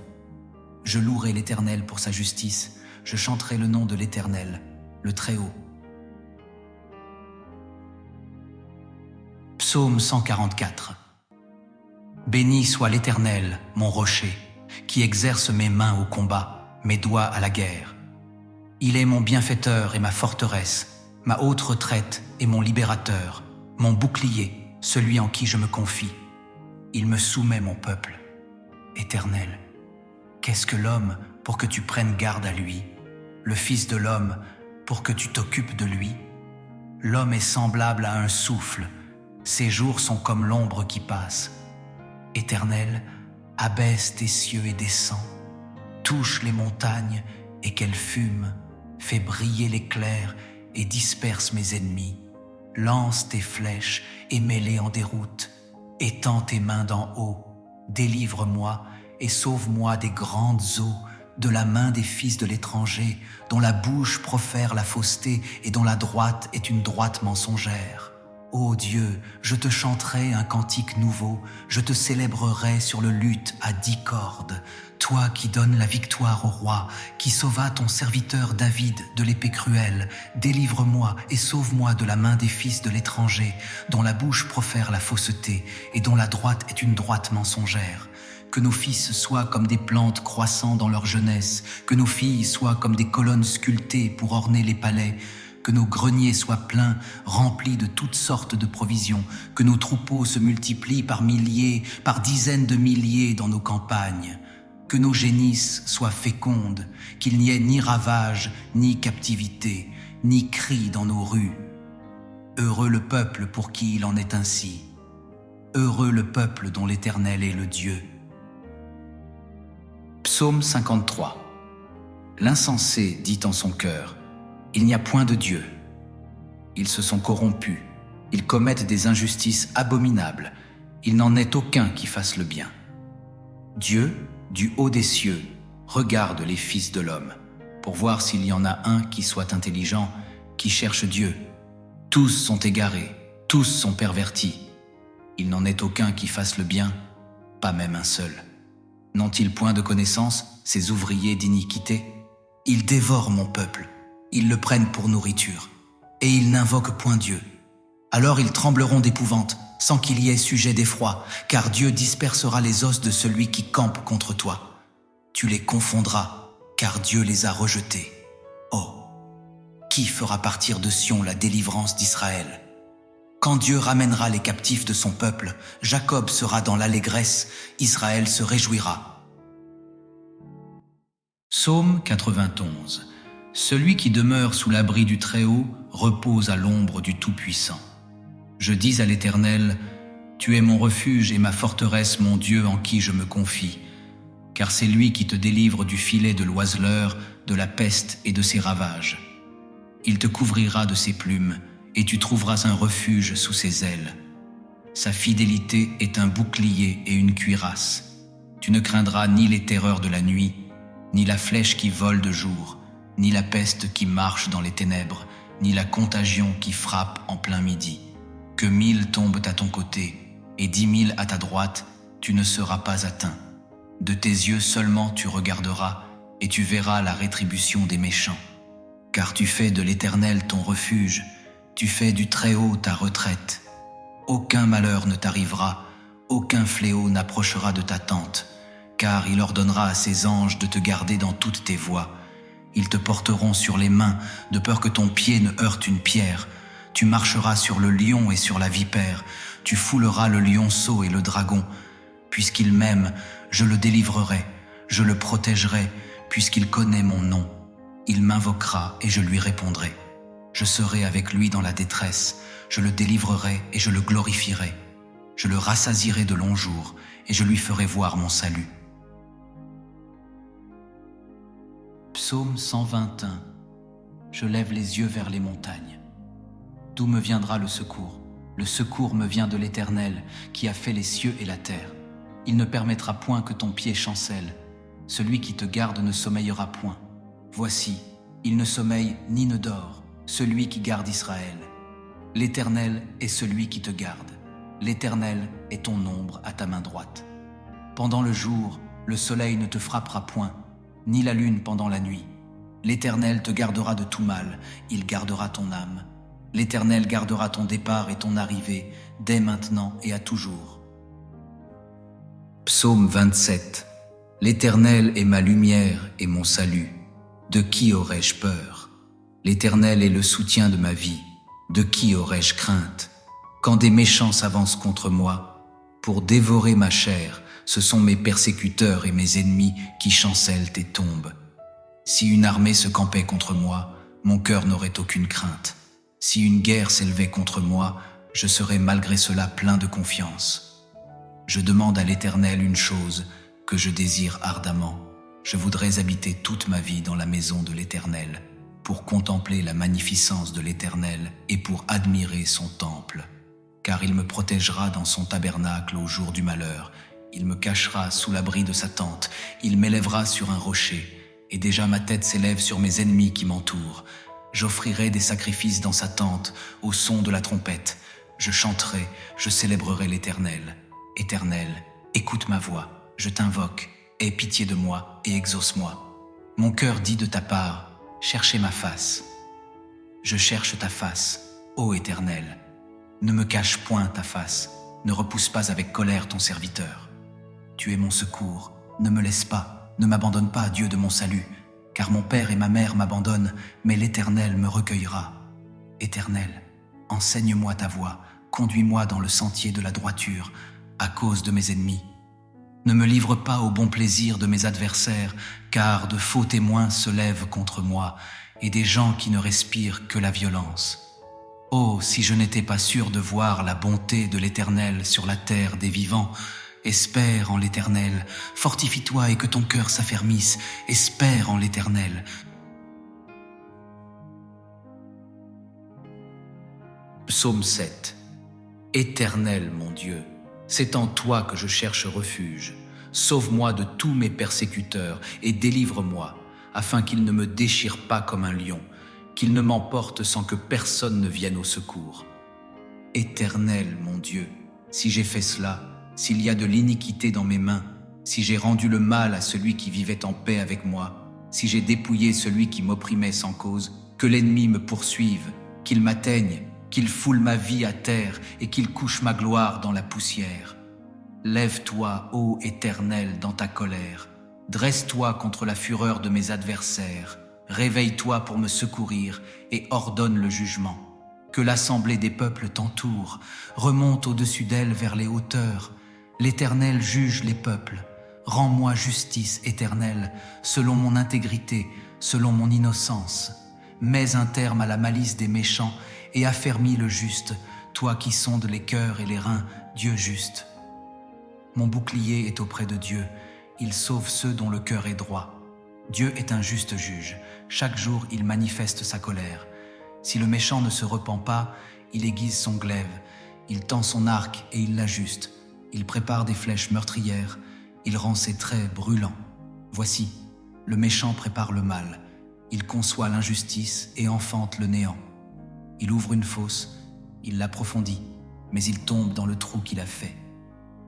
Je louerai l'Éternel pour sa justice, je chanterai le nom de l'Éternel, le Très-Haut. Psaume 144. Béni soit l'Éternel, mon rocher, qui exerce mes mains au combat, mes doigts à la guerre. Il est mon bienfaiteur et ma forteresse, ma haute retraite et mon libérateur, mon bouclier, celui en qui je me confie. Il me soumet mon peuple. Éternel, qu'est-ce que l'homme pour que tu prennes garde à lui, le Fils de l'homme pour que tu t'occupes de lui? L'homme est semblable à un souffle, ses jours sont comme l'ombre qui passe. Éternel, abaisse tes cieux et descends, touche les montagnes et qu'elles fument, fais briller l'éclair et disperse mes ennemis. Lance tes flèches et mets-les en déroute. Étends tes mains d'en haut, délivre-moi et sauve-moi des grandes eaux, de la main des fils de l'étranger, dont la bouche profère la fausseté et dont la droite est une droite mensongère. Ô Dieu, je te chanterai un cantique nouveau, je te célébrerai sur le luth à 10 cordes. Toi qui donnes la victoire au roi, qui sauva ton serviteur David de l'épée cruelle, délivre-moi et sauve-moi de la main des fils de l'étranger, dont la bouche profère la fausseté et dont la droite est une droite mensongère. Que nos fils soient comme des plantes croissant dans leur jeunesse, que nos filles soient comme des colonnes sculptées pour orner les palais, que nos greniers soient pleins, remplis de toutes sortes de provisions, que nos troupeaux se multiplient par milliers, par dizaines de milliers dans nos campagnes, que nos génisses soient fécondes, qu'il n'y ait ni ravage, ni captivité, ni cri dans nos rues. Heureux le peuple pour qui il en est ainsi. Heureux le peuple dont l'Éternel est le Dieu. Psaume 53. L'insensé dit en son cœur: il n'y a point de Dieu. Ils se sont corrompus, ils commettent des injustices abominables, il n'en est aucun qui fasse le bien. Dieu, du haut des cieux, regarde les fils de l'homme, pour voir s'il y en a un qui soit intelligent, qui cherche Dieu. Tous sont égarés, tous sont pervertis. Il n'en est aucun qui fasse le bien, pas même un seul. N'ont-ils point de connaissance, ces ouvriers d'iniquité? Ils dévorent mon peuple. Ils le prennent pour nourriture, et ils n'invoquent point Dieu. Alors ils trembleront d'épouvante, sans qu'il y ait sujet d'effroi, car Dieu dispersera les os de celui qui campe contre toi. Tu les confondras, car Dieu les a rejetés. Oh, qui fera partir de Sion la délivrance d'Israël? Quand Dieu ramènera les captifs de son peuple, Jacob sera dans l'allégresse, Israël se réjouira. Psaume 91. Celui qui demeure sous l'abri du Très-Haut repose à l'ombre du Tout-Puissant. Je dis à l'Éternel, tu es mon refuge et ma forteresse, mon Dieu en qui je me confie. Car c'est lui qui te délivre du filet de l'oiseleur, de la peste et de ses ravages. Il te couvrira de ses plumes, et tu trouveras un refuge sous ses ailes. Sa fidélité est un bouclier et une cuirasse. Tu ne craindras ni les terreurs de la nuit, ni la flèche qui vole de jour, ni la peste qui marche dans les ténèbres, ni la contagion qui frappe en plein midi. Que 1000 tombent à ton côté, et 10 000 à ta droite, tu ne seras pas atteint. De tes yeux seulement tu regarderas, et tu verras la rétribution des méchants. Car tu fais de l'Éternel ton refuge, tu fais du Très-Haut ta retraite. Aucun malheur ne t'arrivera, aucun fléau n'approchera de ta tente, car il ordonnera à ses anges de te garder dans toutes tes voies. Ils te porteront sur les mains, de peur que ton pied ne heurte une pierre. Tu marcheras sur le lion et sur la vipère, tu fouleras le lionceau et le dragon. Puisqu'il m'aime, je le délivrerai, je le protégerai, puisqu'il connaît mon nom. Il m'invoquera et je lui répondrai. Je serai avec lui dans la détresse, je le délivrerai et je le glorifierai. Je le rassasierai de longs jours et je lui ferai voir mon salut. Psaume 121. Je lève les yeux vers les montagnes. D'où me viendra le secours? Le secours me vient de l'Éternel, qui a fait les cieux et la terre. Il ne permettra point que ton pied chancelle. Celui qui te garde ne sommeillera point. Voici, il ne sommeille ni ne dort, celui qui garde Israël. L'Éternel est celui qui te garde. L'Éternel est ton ombre à ta main droite. Pendant le jour, le soleil ne te frappera point, ni la lune pendant la nuit. L'Éternel te gardera de tout mal, il gardera ton âme. L'Éternel gardera ton départ et ton arrivée, dès maintenant et à toujours. Psaume 27. L'Éternel est ma lumière et mon salut. De qui aurais-je peur? L'Éternel est le soutien de ma vie. De qui aurais-je crainte? Quand des méchants s'avancent contre moi, pour dévorer ma chair, ce sont mes persécuteurs et mes ennemis qui chancellent et tombent. Si une armée se campait contre moi, mon cœur n'aurait aucune crainte. Si une guerre s'élevait contre moi, je serais malgré cela plein de confiance. Je demande à l'Éternel une chose que je désire ardemment. Je voudrais habiter toute ma vie dans la maison de l'Éternel, pour contempler la magnificence de l'Éternel et pour admirer son temple. Car il me protégera dans son tabernacle au jour du malheur. Il me cachera sous l'abri de sa tente. Il m'élèvera sur un rocher. Et déjà ma tête s'élève sur mes ennemis qui m'entourent. J'offrirai des sacrifices dans sa tente, au son de la trompette. Je chanterai, je célébrerai l'Éternel. Éternel, écoute ma voix, je t'invoque, aie pitié de moi et exauce-moi. Mon cœur dit de ta part, cherchez ma face. Je cherche ta face, ô Éternel. Ne me cache point ta face, ne repousse pas avec colère ton serviteur. Tu es mon secours, ne me laisse pas, ne m'abandonne pas, Dieu de mon salut, car mon père et ma mère m'abandonnent, mais l'Éternel me recueillera. Éternel, enseigne-moi ta voie, conduis-moi dans le sentier de la droiture, à cause de mes ennemis. Ne me livre pas au bon plaisir de mes adversaires, car de faux témoins se lèvent contre moi, et des gens qui ne respirent que la violence. Oh, si je n'étais pas sûr de voir la bonté de l'Éternel sur la terre des vivants, espère en l'Éternel, fortifie-toi et que ton cœur s'affermisse, espère en l'Éternel. Psaume 7. Éternel mon Dieu, c'est en toi que je cherche refuge. Sauve-moi de tous mes persécuteurs et délivre-moi, afin qu'ils ne me déchirent pas comme un lion, qu'ils ne m'emportent sans que personne ne vienne au secours. Éternel mon Dieu, si j'ai fait cela, s'il y a de l'iniquité dans mes mains, si j'ai rendu le mal à celui qui vivait en paix avec moi, si j'ai dépouillé celui qui m'opprimait sans cause, que l'ennemi me poursuive, qu'il m'atteigne, qu'il foule ma vie à terre et qu'il couche ma gloire dans la poussière. Lève-toi, ô Éternel, dans ta colère. Dresse-toi contre la fureur de mes adversaires. Réveille-toi pour me secourir et ordonne le jugement. Que l'assemblée des peuples t'entoure, remonte au-dessus d'elle vers les hauteurs. L'Éternel juge les peuples. Rends-moi justice, Éternel, selon mon intégrité, selon mon innocence. Mets un terme à la malice des méchants et affermis le juste, toi qui sondes les cœurs et les reins, Dieu juste. Mon bouclier est auprès de Dieu, il sauve ceux dont le cœur est droit. Dieu est un juste juge, chaque jour il manifeste sa colère. Si le méchant ne se repent pas, il aiguise son glaive, il tend son arc et il l'ajuste. Il prépare des flèches meurtrières, il rend ses traits brûlants. Voici, le méchant prépare le mal, il conçoit l'injustice et enfante le néant. Il ouvre une fosse, il l'approfondit, mais il tombe dans le trou qu'il a fait.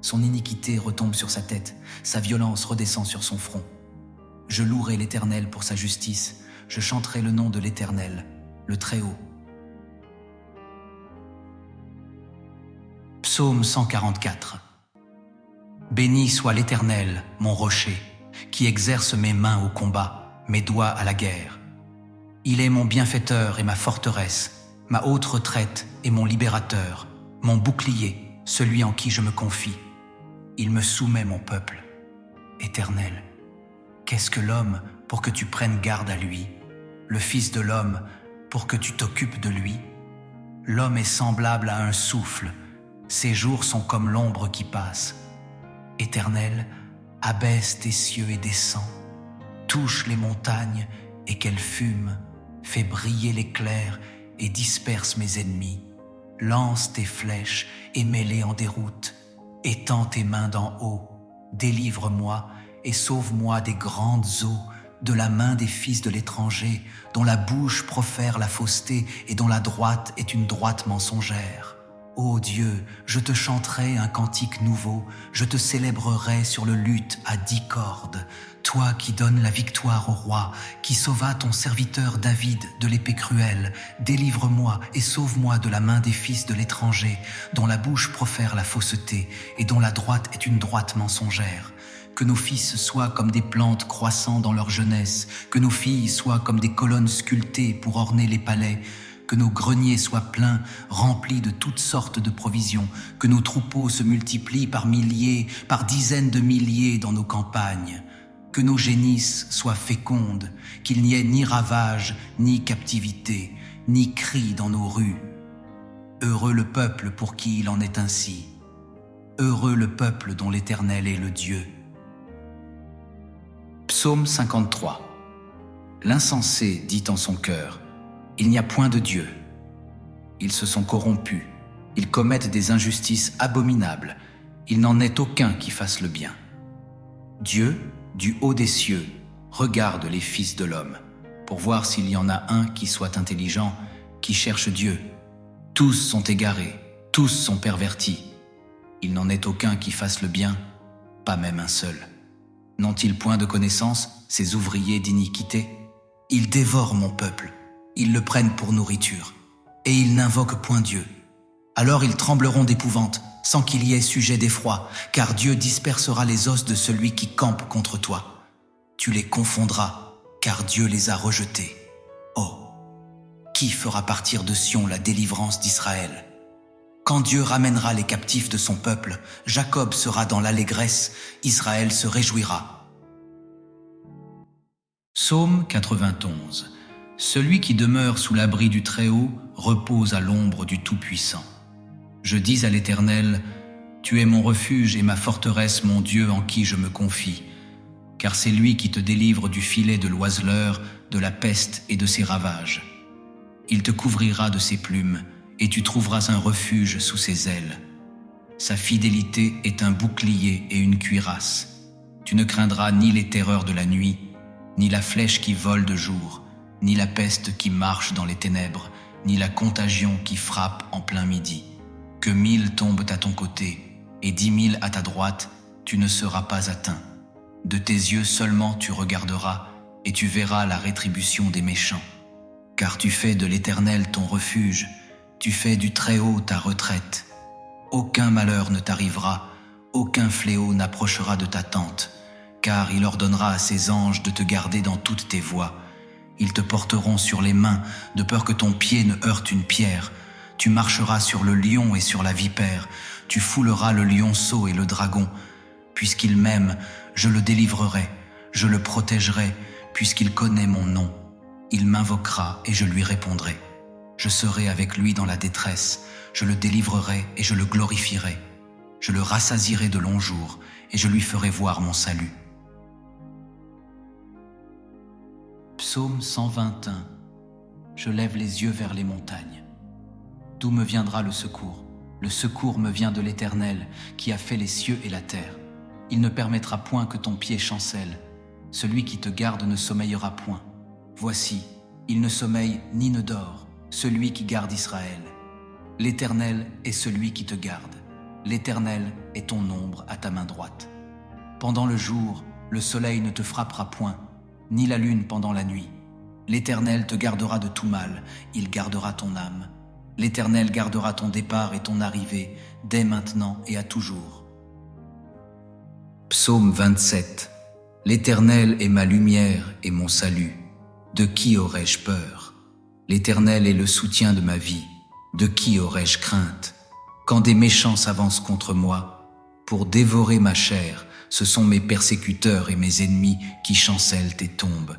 Son iniquité retombe sur sa tête, sa violence redescend sur son front. Je louerai l'Éternel pour sa justice, je chanterai le nom de l'Éternel, le Très-Haut. Psaume 144. Béni soit l'Éternel, mon rocher, qui exerce mes mains au combat, mes doigts à la guerre. Il est mon bienfaiteur et ma forteresse, ma haute retraite et mon libérateur, mon bouclier, celui en qui je me confie. Il me soumet mon peuple. Éternel, qu'est-ce que l'homme pour que tu prennes garde à lui, le Fils de l'homme pour que tu t'occupes de lui? L'homme est semblable à un souffle, ses jours sont comme l'ombre qui passe. Éternel, abaisse tes cieux et descends, touche les montagnes et qu'elles fument, fais briller l'éclair et disperse mes ennemis. Lance tes flèches et mets-les en déroute, étends tes mains d'en haut, délivre-moi et sauve-moi des grandes eaux, de la main des fils de l'étranger, dont la bouche profère la fausseté et dont la droite est une droite mensongère. Ô Dieu, je te chanterai un cantique nouveau, je te célébrerai sur le luth à 10 cordes. Toi qui donnes la victoire au roi, qui sauva ton serviteur David de l'épée cruelle, délivre-moi et sauve-moi de la main des fils de l'étranger, dont la bouche profère la fausseté et dont la droite est une droite mensongère. Que nos fils soient comme des plantes croissant dans leur jeunesse, que nos filles soient comme des colonnes sculptées pour orner les palais, que nos greniers soient pleins, remplis de toutes sortes de provisions, que nos troupeaux se multiplient par milliers, par dizaines de milliers dans nos campagnes, que nos génisses soient fécondes, qu'il n'y ait ni ravage, ni captivité, ni cri dans nos rues. Heureux le peuple pour qui il en est ainsi. Heureux le peuple dont l'Éternel est le Dieu. Psaume 53. L'insensé dit en son cœur: il n'y a point de Dieu. Ils se sont corrompus, ils commettent des injustices abominables, il n'en est aucun qui fasse le bien. Dieu, du haut des cieux, regarde les fils de l'homme, pour voir s'il y en a un qui soit intelligent, qui cherche Dieu. Tous sont égarés, tous sont pervertis. Il n'en est aucun qui fasse le bien, pas même un seul. N'ont-ils point de connaissance, ces ouvriers d'iniquité? Ils dévorent mon peuple. Ils le prennent pour nourriture, et ils n'invoquent point Dieu. Alors ils trembleront d'épouvante, sans qu'il y ait sujet d'effroi, car Dieu dispersera les os de celui qui campe contre toi. Tu les confondras, car Dieu les a rejetés. Oh, qui fera partir de Sion la délivrance d'Israël? Quand Dieu ramènera les captifs de son peuple, Jacob sera dans l'allégresse, Israël se réjouira. Psaume 91. Celui qui demeure sous l'abri du Très-Haut repose à l'ombre du Tout-Puissant. Je dis à l'Éternel: tu es mon refuge et ma forteresse, mon Dieu en qui je me confie. Car c'est lui qui te délivre du filet de l'oiseleur, de la peste et de ses ravages. Il te couvrira de ses plumes, et tu trouveras un refuge sous ses ailes. Sa fidélité est un bouclier et une cuirasse. Tu ne craindras ni les terreurs de la nuit, ni la flèche qui vole de jour, ni la peste qui marche dans les ténèbres, ni la contagion qui frappe en plein midi. Que 1000 tombent à ton côté, et 10 000 à ta droite, tu ne seras pas atteint. De tes yeux seulement tu regarderas, et tu verras la rétribution des méchants. Car tu fais de l'Éternel ton refuge, tu fais du Très-Haut ta retraite. Aucun malheur ne t'arrivera, aucun fléau n'approchera de ta tente, car il ordonnera à ses anges de te garder dans toutes tes voies. Ils te porteront sur les mains, de peur que ton pied ne heurte une pierre. Tu marcheras sur le lion et sur la vipère. Tu fouleras le lionceau et le dragon. Puisqu'il m'aime, je le délivrerai. Je le protégerai, puisqu'il connaît mon nom. Il m'invoquera et je lui répondrai. Je serai avec lui dans la détresse. Je le délivrerai et je le glorifierai. Je le rassasierai de longs jours et je lui ferai voir mon salut. Psaume 121. Je lève les yeux vers les montagnes. D'où me viendra le secours? Le secours me vient de l'Éternel, qui a fait les cieux et la terre. Il ne permettra point que ton pied chancelle. Celui qui te garde ne sommeillera point. Voici, il ne sommeille ni ne dort, celui qui garde Israël. L'Éternel est celui qui te garde. L'Éternel est ton ombre à ta main droite. Pendant le jour, le soleil ne te frappera point, ni la lune pendant la nuit. L'Éternel te gardera de tout mal, il gardera ton âme. L'Éternel gardera ton départ et ton arrivée, dès maintenant et à toujours. Psaume 27. L'Éternel est ma lumière et mon salut. De qui aurais-je peur? L'Éternel est le soutien de ma vie. De qui aurais-je crainte? Quand des méchants s'avancent contre moi, pour dévorer ma chair, ce sont mes persécuteurs et mes ennemis qui chancellent et tombent.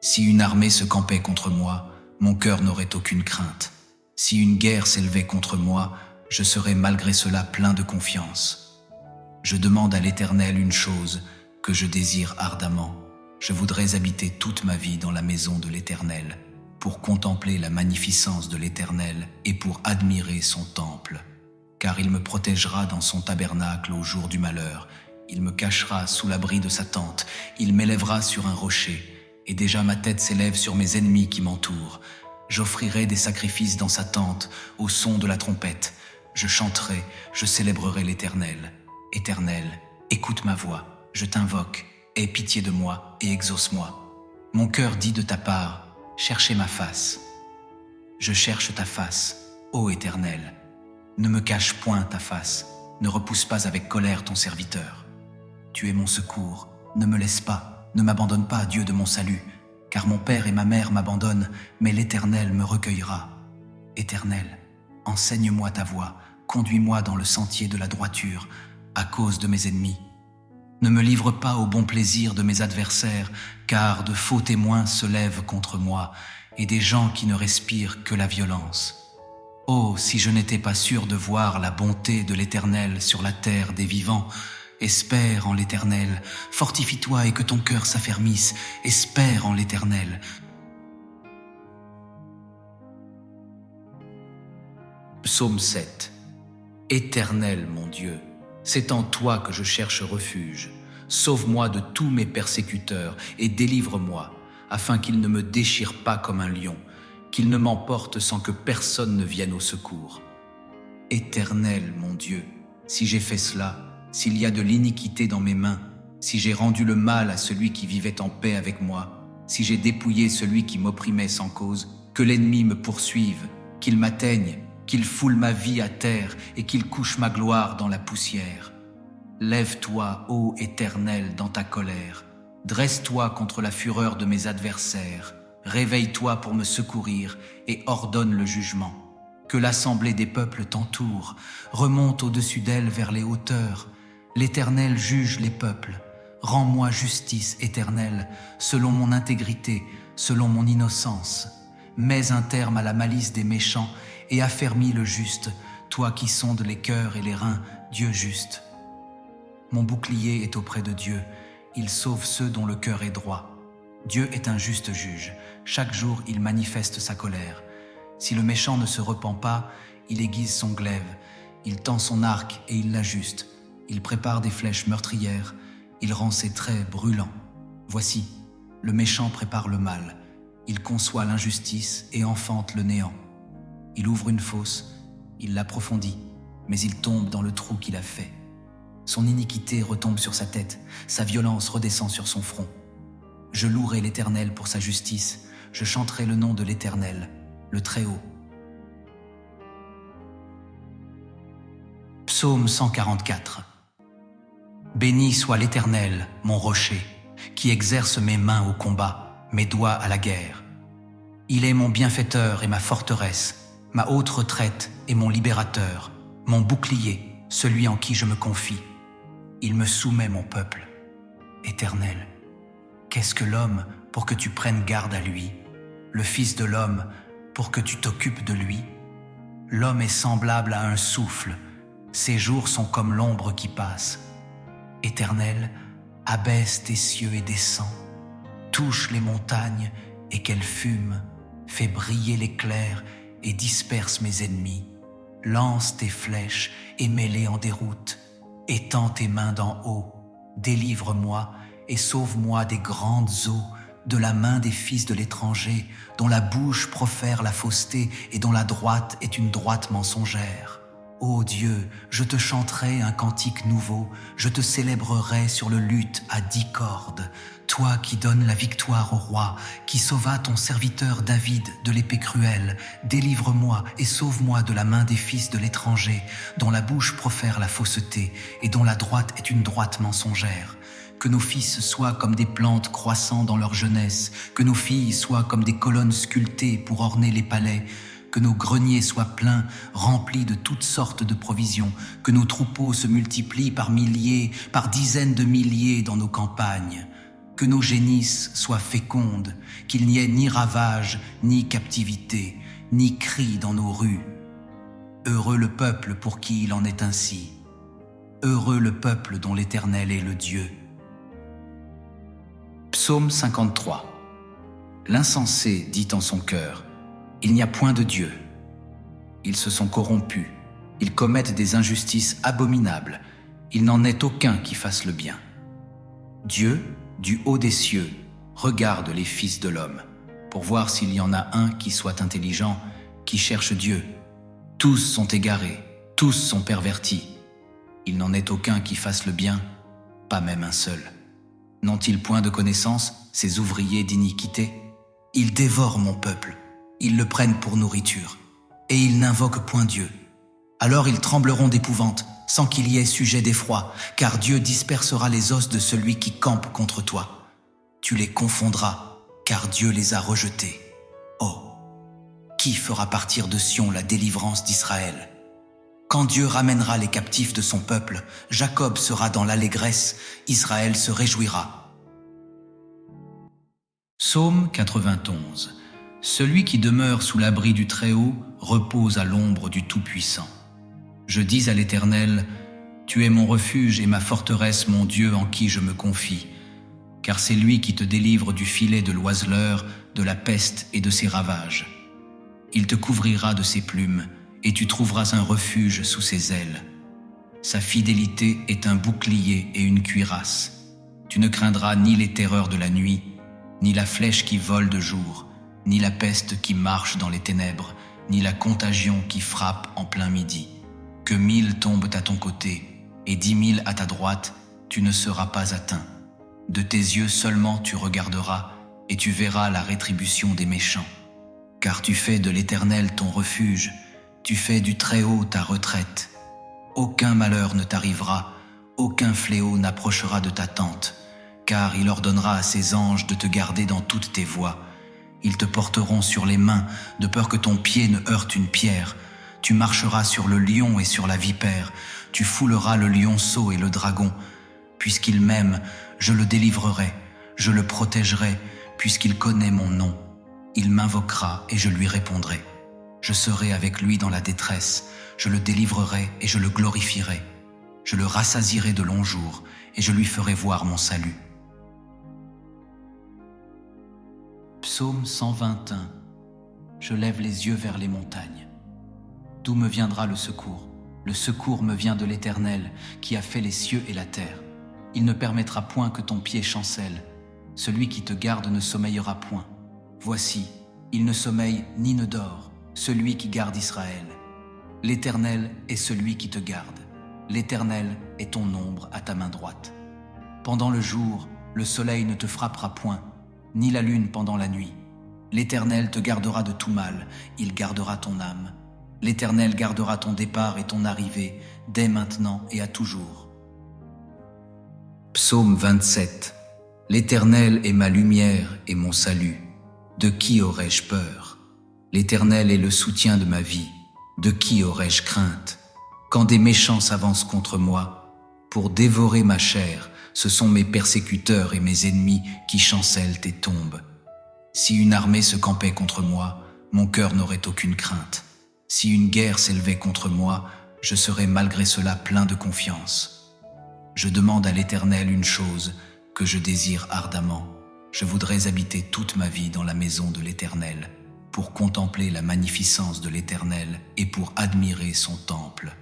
Si une armée se campait contre moi, mon cœur n'aurait aucune crainte. Si une guerre s'élevait contre moi, je serais malgré cela plein de confiance. Je demande à l'Éternel une chose que je désire ardemment. Je voudrais habiter toute ma vie dans la maison de l'Éternel, pour contempler la magnificence de l'Éternel et pour admirer son temple. Car il me protégera dans son tabernacle au jour du malheur. Il me cachera sous l'abri de sa tente. Il m'élèvera sur un rocher. Et déjà ma tête s'élève sur mes ennemis qui m'entourent. J'offrirai des sacrifices dans sa tente, au son de la trompette. Je chanterai, je célébrerai l'Éternel. Éternel, écoute ma voix, je t'invoque. Aie pitié de moi et exauce-moi. Mon cœur dit de ta part, cherchez ma face. Je cherche ta face, ô Éternel. Ne me cache point ta face, ne repousse pas avec colère ton serviteur. Tu es mon secours, ne me laisse pas, ne m'abandonne pas, Dieu de mon salut, car mon père et ma mère m'abandonnent, mais l'Éternel me recueillera. Éternel, enseigne-moi ta voie, conduis-moi dans le sentier de la droiture, à cause de mes ennemis. Ne me livre pas au bon plaisir de mes adversaires, car de faux témoins se lèvent contre moi, et des gens qui ne respirent que la violence. Oh, si je n'étais pas sûr de voir la bonté de l'Éternel sur la terre des vivants, espère en l'Éternel, fortifie-toi et que ton cœur s'affermisse, espère en l'Éternel. Psaume 7. Éternel mon Dieu, c'est en toi que je cherche refuge. Sauve-moi de tous mes persécuteurs et délivre-moi, afin qu'ils ne me déchirent pas comme un lion, qu'ils ne m'emportent sans que personne ne vienne au secours. Éternel mon Dieu, si j'ai fait cela, s'il y a de l'iniquité dans mes mains, si j'ai rendu le mal à celui qui vivait en paix avec moi, si j'ai dépouillé celui qui m'opprimait sans cause, que l'ennemi me poursuive, qu'il m'atteigne, qu'il foule ma vie à terre et qu'il couche ma gloire dans la poussière. Lève-toi, ô Éternel, dans ta colère. Dresse-toi contre la fureur de mes adversaires. Réveille-toi pour me secourir et ordonne le jugement. Que l'assemblée des peuples t'entoure, remonte au-dessus d'elle vers les hauteurs. L'Éternel juge les peuples. Rends-moi justice, Éternel, selon mon intégrité, selon mon innocence. Mets un terme à la malice des méchants et affermis le juste, toi qui sondes les cœurs et les reins, Dieu juste. Mon bouclier est auprès de Dieu, il sauve ceux dont le cœur est droit. Dieu est un juste juge, chaque jour il manifeste sa colère. Si le méchant ne se repent pas, il aiguise son glaive, il tend son arc et il l'ajuste. Il prépare des flèches meurtrières, il rend ses traits brûlants. Voici, le méchant prépare le mal, il conçoit l'injustice et enfante le néant. Il ouvre une fosse, il l'approfondit, mais il tombe dans le trou qu'il a fait. Son iniquité retombe sur sa tête, sa violence redescend sur son front. Je louerai l'Éternel pour sa justice, je chanterai le nom de l'Éternel, le Très-Haut. Psaume 144. Béni soit l'Éternel, mon rocher, qui exerce mes mains au combat, mes doigts à la guerre. Il est mon bienfaiteur et ma forteresse, ma haute retraite et mon libérateur, mon bouclier, celui en qui je me confie. Il me soumet, mon peuple. Éternel, qu'est-ce que l'homme pour que tu prennes garde à lui, le Fils de l'homme pour que tu t'occupes de lui? L'homme est semblable à un souffle, ses jours sont comme l'ombre qui passe. Éternel, abaisse tes cieux et descends, touche les montagnes et qu'elles fument, fais briller l'éclair et disperse mes ennemis. Lance tes flèches et mets-les en déroute, étends tes mains d'en haut, délivre-moi et sauve-moi des grandes eaux, de la main des fils de l'étranger, dont la bouche profère la fausseté et dont la droite est une droite mensongère. Ô Dieu, je te chanterai un cantique nouveau, je te célébrerai sur le luth à 10 cordes. Toi qui donnes la victoire au roi, qui sauva ton serviteur David de l'épée cruelle, délivre-moi et sauve-moi de la main des fils de l'étranger, dont la bouche profère la fausseté et dont la droite est une droite mensongère. Que nos fils soient comme des plantes croissant dans leur jeunesse, que nos filles soient comme des colonnes sculptées pour orner les palais, que nos greniers soient pleins, remplis de toutes sortes de provisions, que nos troupeaux se multiplient par milliers, par dizaines de milliers dans nos campagnes, que nos génisses soient fécondes, qu'il n'y ait ni ravage, ni captivité, ni cri dans nos rues. Heureux le peuple pour qui il en est ainsi. Heureux le peuple dont l'Éternel est le Dieu. Psaume 53. L'insensé dit en son cœur: il n'y a point de Dieu. Ils se sont corrompus, ils commettent des injustices abominables, il n'en est aucun qui fasse le bien. Dieu, du haut des cieux, regarde les fils de l'homme, pour voir s'il y en a un qui soit intelligent, qui cherche Dieu. Tous sont égarés, tous sont pervertis. Il n'en est aucun qui fasse le bien, pas même un seul. N'ont-ils point de connaissance, ces ouvriers d'iniquité? Ils dévorent mon peuple, ils le prennent pour nourriture, et ils n'invoquent point Dieu. Alors ils trembleront d'épouvante, sans qu'il y ait sujet d'effroi, car Dieu dispersera les os de celui qui campe contre toi. Tu les confondras, car Dieu les a rejetés. Oh, qui fera partir de Sion la délivrance d'Israël? Quand Dieu ramènera les captifs de son peuple, Jacob sera dans l'allégresse, Israël se réjouira. Psaume 91. Celui qui demeure sous l'abri du Très-Haut repose à l'ombre du Tout-Puissant. Je dis à l'Éternel: tu es mon refuge et ma forteresse, mon Dieu en qui je me confie. Car c'est lui qui te délivre du filet de l'oiseleur, de la peste et de ses ravages. Il te couvrira de ses plumes, et tu trouveras un refuge sous ses ailes. Sa fidélité est un bouclier et une cuirasse. Tu ne craindras ni les terreurs de la nuit, ni la flèche qui vole de jour, ni la peste qui marche dans les ténèbres, ni la contagion qui frappe en plein midi. Que 1000 tombent à ton côté, et 10 000 à ta droite, tu ne seras pas atteint. De tes yeux seulement tu regarderas, et tu verras la rétribution des méchants. Car tu fais de l'Éternel ton refuge, tu fais du Très-Haut ta retraite. Aucun malheur ne t'arrivera, aucun fléau n'approchera de ta tente, car il ordonnera à ses anges de te garder dans toutes tes voies. Ils te porteront sur les mains, de peur que ton pied ne heurte une pierre. Tu marcheras sur le lion et sur la vipère, tu fouleras le lionceau et le dragon. Puisqu'il m'aime, je le délivrerai, je le protégerai, puisqu'il connaît mon nom. Il m'invoquera et je lui répondrai. Je serai avec lui dans la détresse, je le délivrerai et je le glorifierai. Je le rassasierai de longs jours et je lui ferai voir mon salut. Psaume 121. Je lève les yeux vers les montagnes. D'où me viendra le secours? Le secours me vient de l'Éternel, qui a fait les cieux et la terre. Il ne permettra point que ton pied chancelle. Celui qui te garde ne sommeillera point. Voici, il ne sommeille ni ne dort, celui qui garde Israël. L'Éternel est celui qui te garde. L'Éternel est ton ombre à ta main droite. Pendant le jour, le soleil ne te frappera point, ni la lune pendant la nuit. L'Éternel te gardera de tout mal, il gardera ton âme. L'Éternel gardera ton départ et ton arrivée, dès maintenant et à toujours. Psaume 27. L'Éternel est ma lumière et mon salut. de qui aurais-je peur? L'Éternel est le soutien de ma vie, de qui aurais-je crainte? Quand des méchants s'avancent contre moi, pour dévorer ma chair, ce sont mes persécuteurs et mes ennemis qui chancellent et tombent. Si une armée se campait contre moi, mon cœur n'aurait aucune crainte. Si une guerre s'élevait contre moi, je serais malgré cela plein de confiance. Je demande à l'Éternel une chose que je désire ardemment. Je voudrais habiter toute ma vie dans la maison de l'Éternel, pour contempler la magnificence de l'Éternel et pour admirer son temple.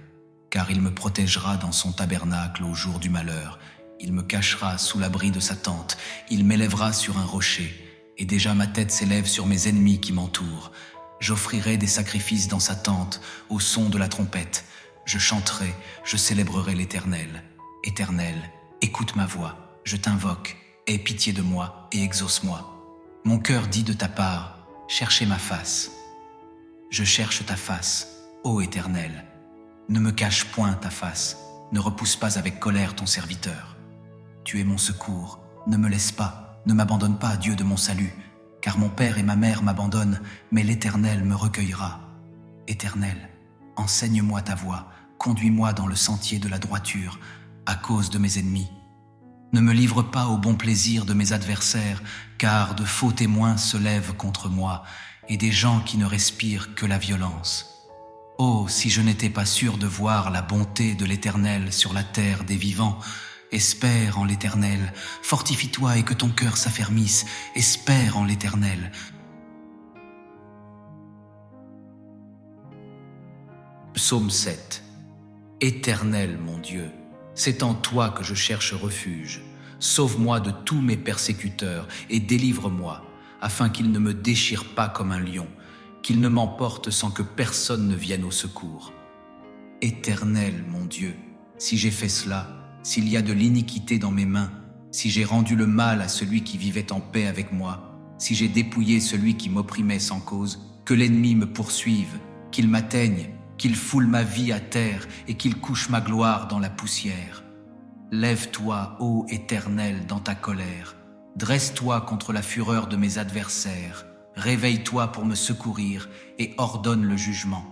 Car il me protégera dans son tabernacle au jour du malheur, il me cachera sous l'abri de sa tente, il m'élèvera sur un rocher, et déjà ma tête s'élève sur mes ennemis qui m'entourent. J'offrirai des sacrifices dans sa tente, au son de la trompette. Je chanterai, je célébrerai l'Éternel. Éternel, écoute ma voix, je t'invoque, aie pitié de moi et exauce-moi. Mon cœur dit de ta part, cherchez ma face. Je cherche ta face, ô Éternel. Ne me cache point ta face, ne repousse pas avec colère ton serviteur. Tu es mon secours, ne me laisse pas, ne m'abandonne pas, Dieu de mon salut, car mon père et ma mère m'abandonnent, mais l'Éternel me recueillera. Éternel, enseigne-moi ta voie, conduis-moi dans le sentier de la droiture, à cause de mes ennemis. Ne me livre pas au bon plaisir de mes adversaires, car de faux témoins se lèvent contre moi, et des gens qui ne respirent que la violence. Oh, si je n'étais pas sûr de voir la bonté de l'Éternel sur la terre des vivants, espère en l'Éternel, fortifie-toi et que ton cœur s'affermisse, espère en l'Éternel. Psaume 7. Éternel mon Dieu, c'est en toi que je cherche refuge. Sauve-moi de tous mes persécuteurs et délivre-moi, afin qu'ils ne me déchirent pas comme un lion, qu'ils ne m'emportent sans que personne ne vienne au secours. Éternel mon Dieu, si j'ai fait cela, s'il y a de l'iniquité dans mes mains, si j'ai rendu le mal à celui qui vivait en paix avec moi, si j'ai dépouillé celui qui m'opprimait sans cause, que l'ennemi me poursuive, qu'il m'atteigne, qu'il foule ma vie à terre et qu'il couche ma gloire dans la poussière. Lève-toi, ô Éternel, dans ta colère. Dresse-toi contre la fureur de mes adversaires. Réveille-toi pour me secourir et ordonne le jugement.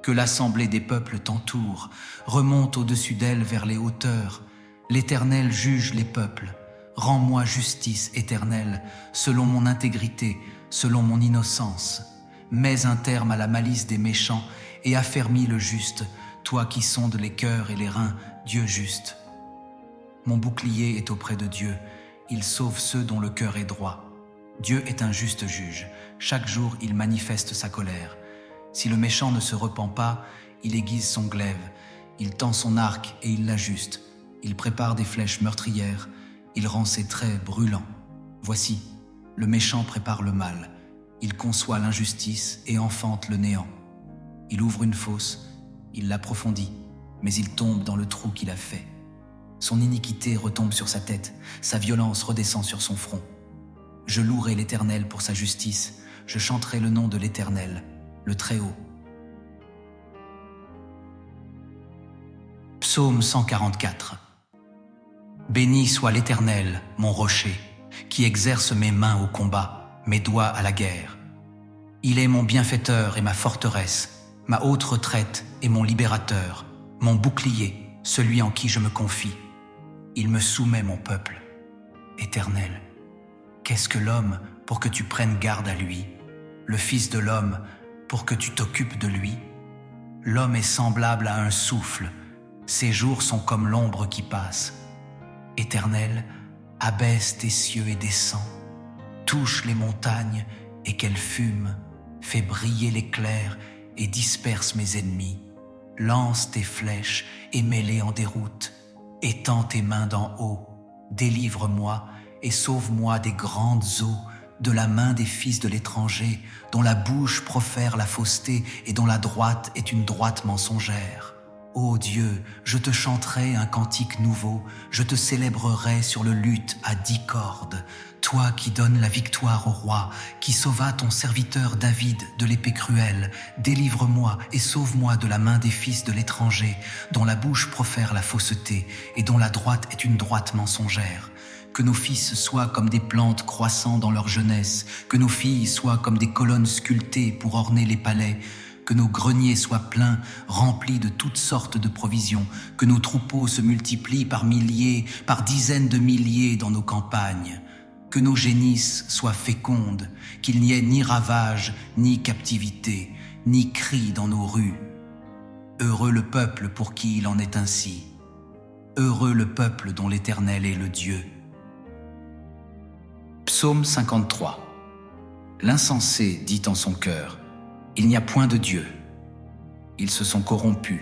Que l'assemblée des peuples t'entoure, remonte au-dessus d'elle vers les hauteurs. L'Éternel juge les peuples. Rends-moi justice, Éternel, selon mon intégrité, selon mon innocence. Mets un terme à la malice des méchants et affermis le juste, toi qui sondes les cœurs et les reins, Dieu juste. Mon bouclier est auprès de Dieu, il sauve ceux dont le cœur est droit. Dieu est un juste juge, chaque jour il manifeste sa colère. Si le méchant ne se repent pas, il aiguise son glaive, il tend son arc et il l'ajuste. Il prépare des flèches meurtrières, il rend ses traits brûlants. Voici, le méchant prépare le mal, il conçoit l'injustice et enfante le néant. Il ouvre une fosse, il l'approfondit, mais il tombe dans le trou qu'il a fait. Son iniquité retombe sur sa tête, sa violence redescend sur son front. Je louerai l'Éternel pour sa justice, je chanterai le nom de l'Éternel, le Très-Haut. Psaume 144. Béni soit l'Éternel, mon rocher, qui exerce mes mains au combat, mes doigts à la guerre. Il est mon bienfaiteur et ma forteresse, ma haute retraite et mon libérateur, mon bouclier, celui en qui je me confie. Il me soumet mon peuple. Éternel, qu'est-ce que l'homme pour que tu prennes garde à lui, le Fils de l'homme pour que tu t'occupes de lui? L'homme est semblable à un souffle, ses jours sont comme l'ombre qui passe. Éternel, abaisse tes cieux et descends, touche les montagnes et qu'elles fument, fais briller l'éclair et disperse mes ennemis. Lance tes flèches et mets-les en déroute. Étends tes mains d'en haut, délivre-moi et sauve-moi des grandes eaux, de la main des fils de l'étranger, dont la bouche profère la fausseté et dont la droite est une droite mensongère. Ô Dieu, je te chanterai un cantique nouveau, je te célébrerai sur le luth à 10 cordes. Toi qui donnes la victoire au roi, qui sauva ton serviteur David de l'épée cruelle, délivre-moi et sauve-moi de la main des fils de l'étranger, dont la bouche profère la fausseté et dont la droite est une droite mensongère. que nos fils soient comme des plantes croissant dans leur jeunesse, que nos filles soient comme des colonnes sculptées pour orner les palais, que nos greniers soient pleins, remplis de toutes sortes de provisions, que nos troupeaux se multiplient par milliers, par dizaines de milliers dans nos campagnes, que nos génisses soient fécondes, qu'il n'y ait ni ravage, ni captivité, ni cri dans nos rues. Heureux le peuple pour qui il en est ainsi. Heureux le peuple dont l'Éternel est le Dieu. Psaume 53. L'insensé dit en son cœur: il n'y a point de Dieu. Ils se sont corrompus,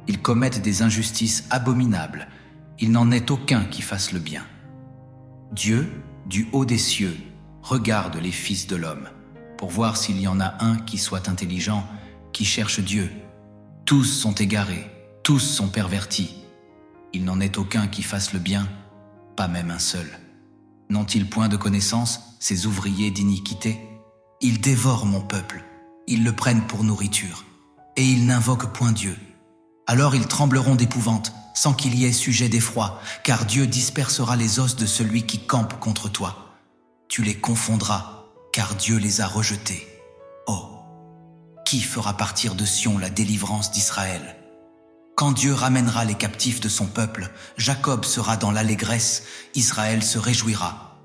ils commettent des injustices abominables, il n'en est aucun qui fasse le bien. Dieu, du haut des cieux, regarde les fils de l'homme, pour voir s'il y en a un qui soit intelligent, qui cherche Dieu. Tous sont égarés, tous sont pervertis. Il n'en est aucun qui fasse le bien, pas même un seul. N'ont-ils point de connaissance, ces ouvriers d'iniquité? Ils dévorent mon peuple, ils le prennent pour nourriture, et ils n'invoquent point Dieu. Alors ils trembleront d'épouvante, sans qu'il y ait sujet d'effroi, car Dieu dispersera les os de celui qui campe contre toi. Tu les confondras, car Dieu les a rejetés. Oh, qui fera partir de Sion la délivrance d'Israël? Quand Dieu ramènera les captifs de son peuple, Jacob sera dans l'allégresse, Israël se réjouira.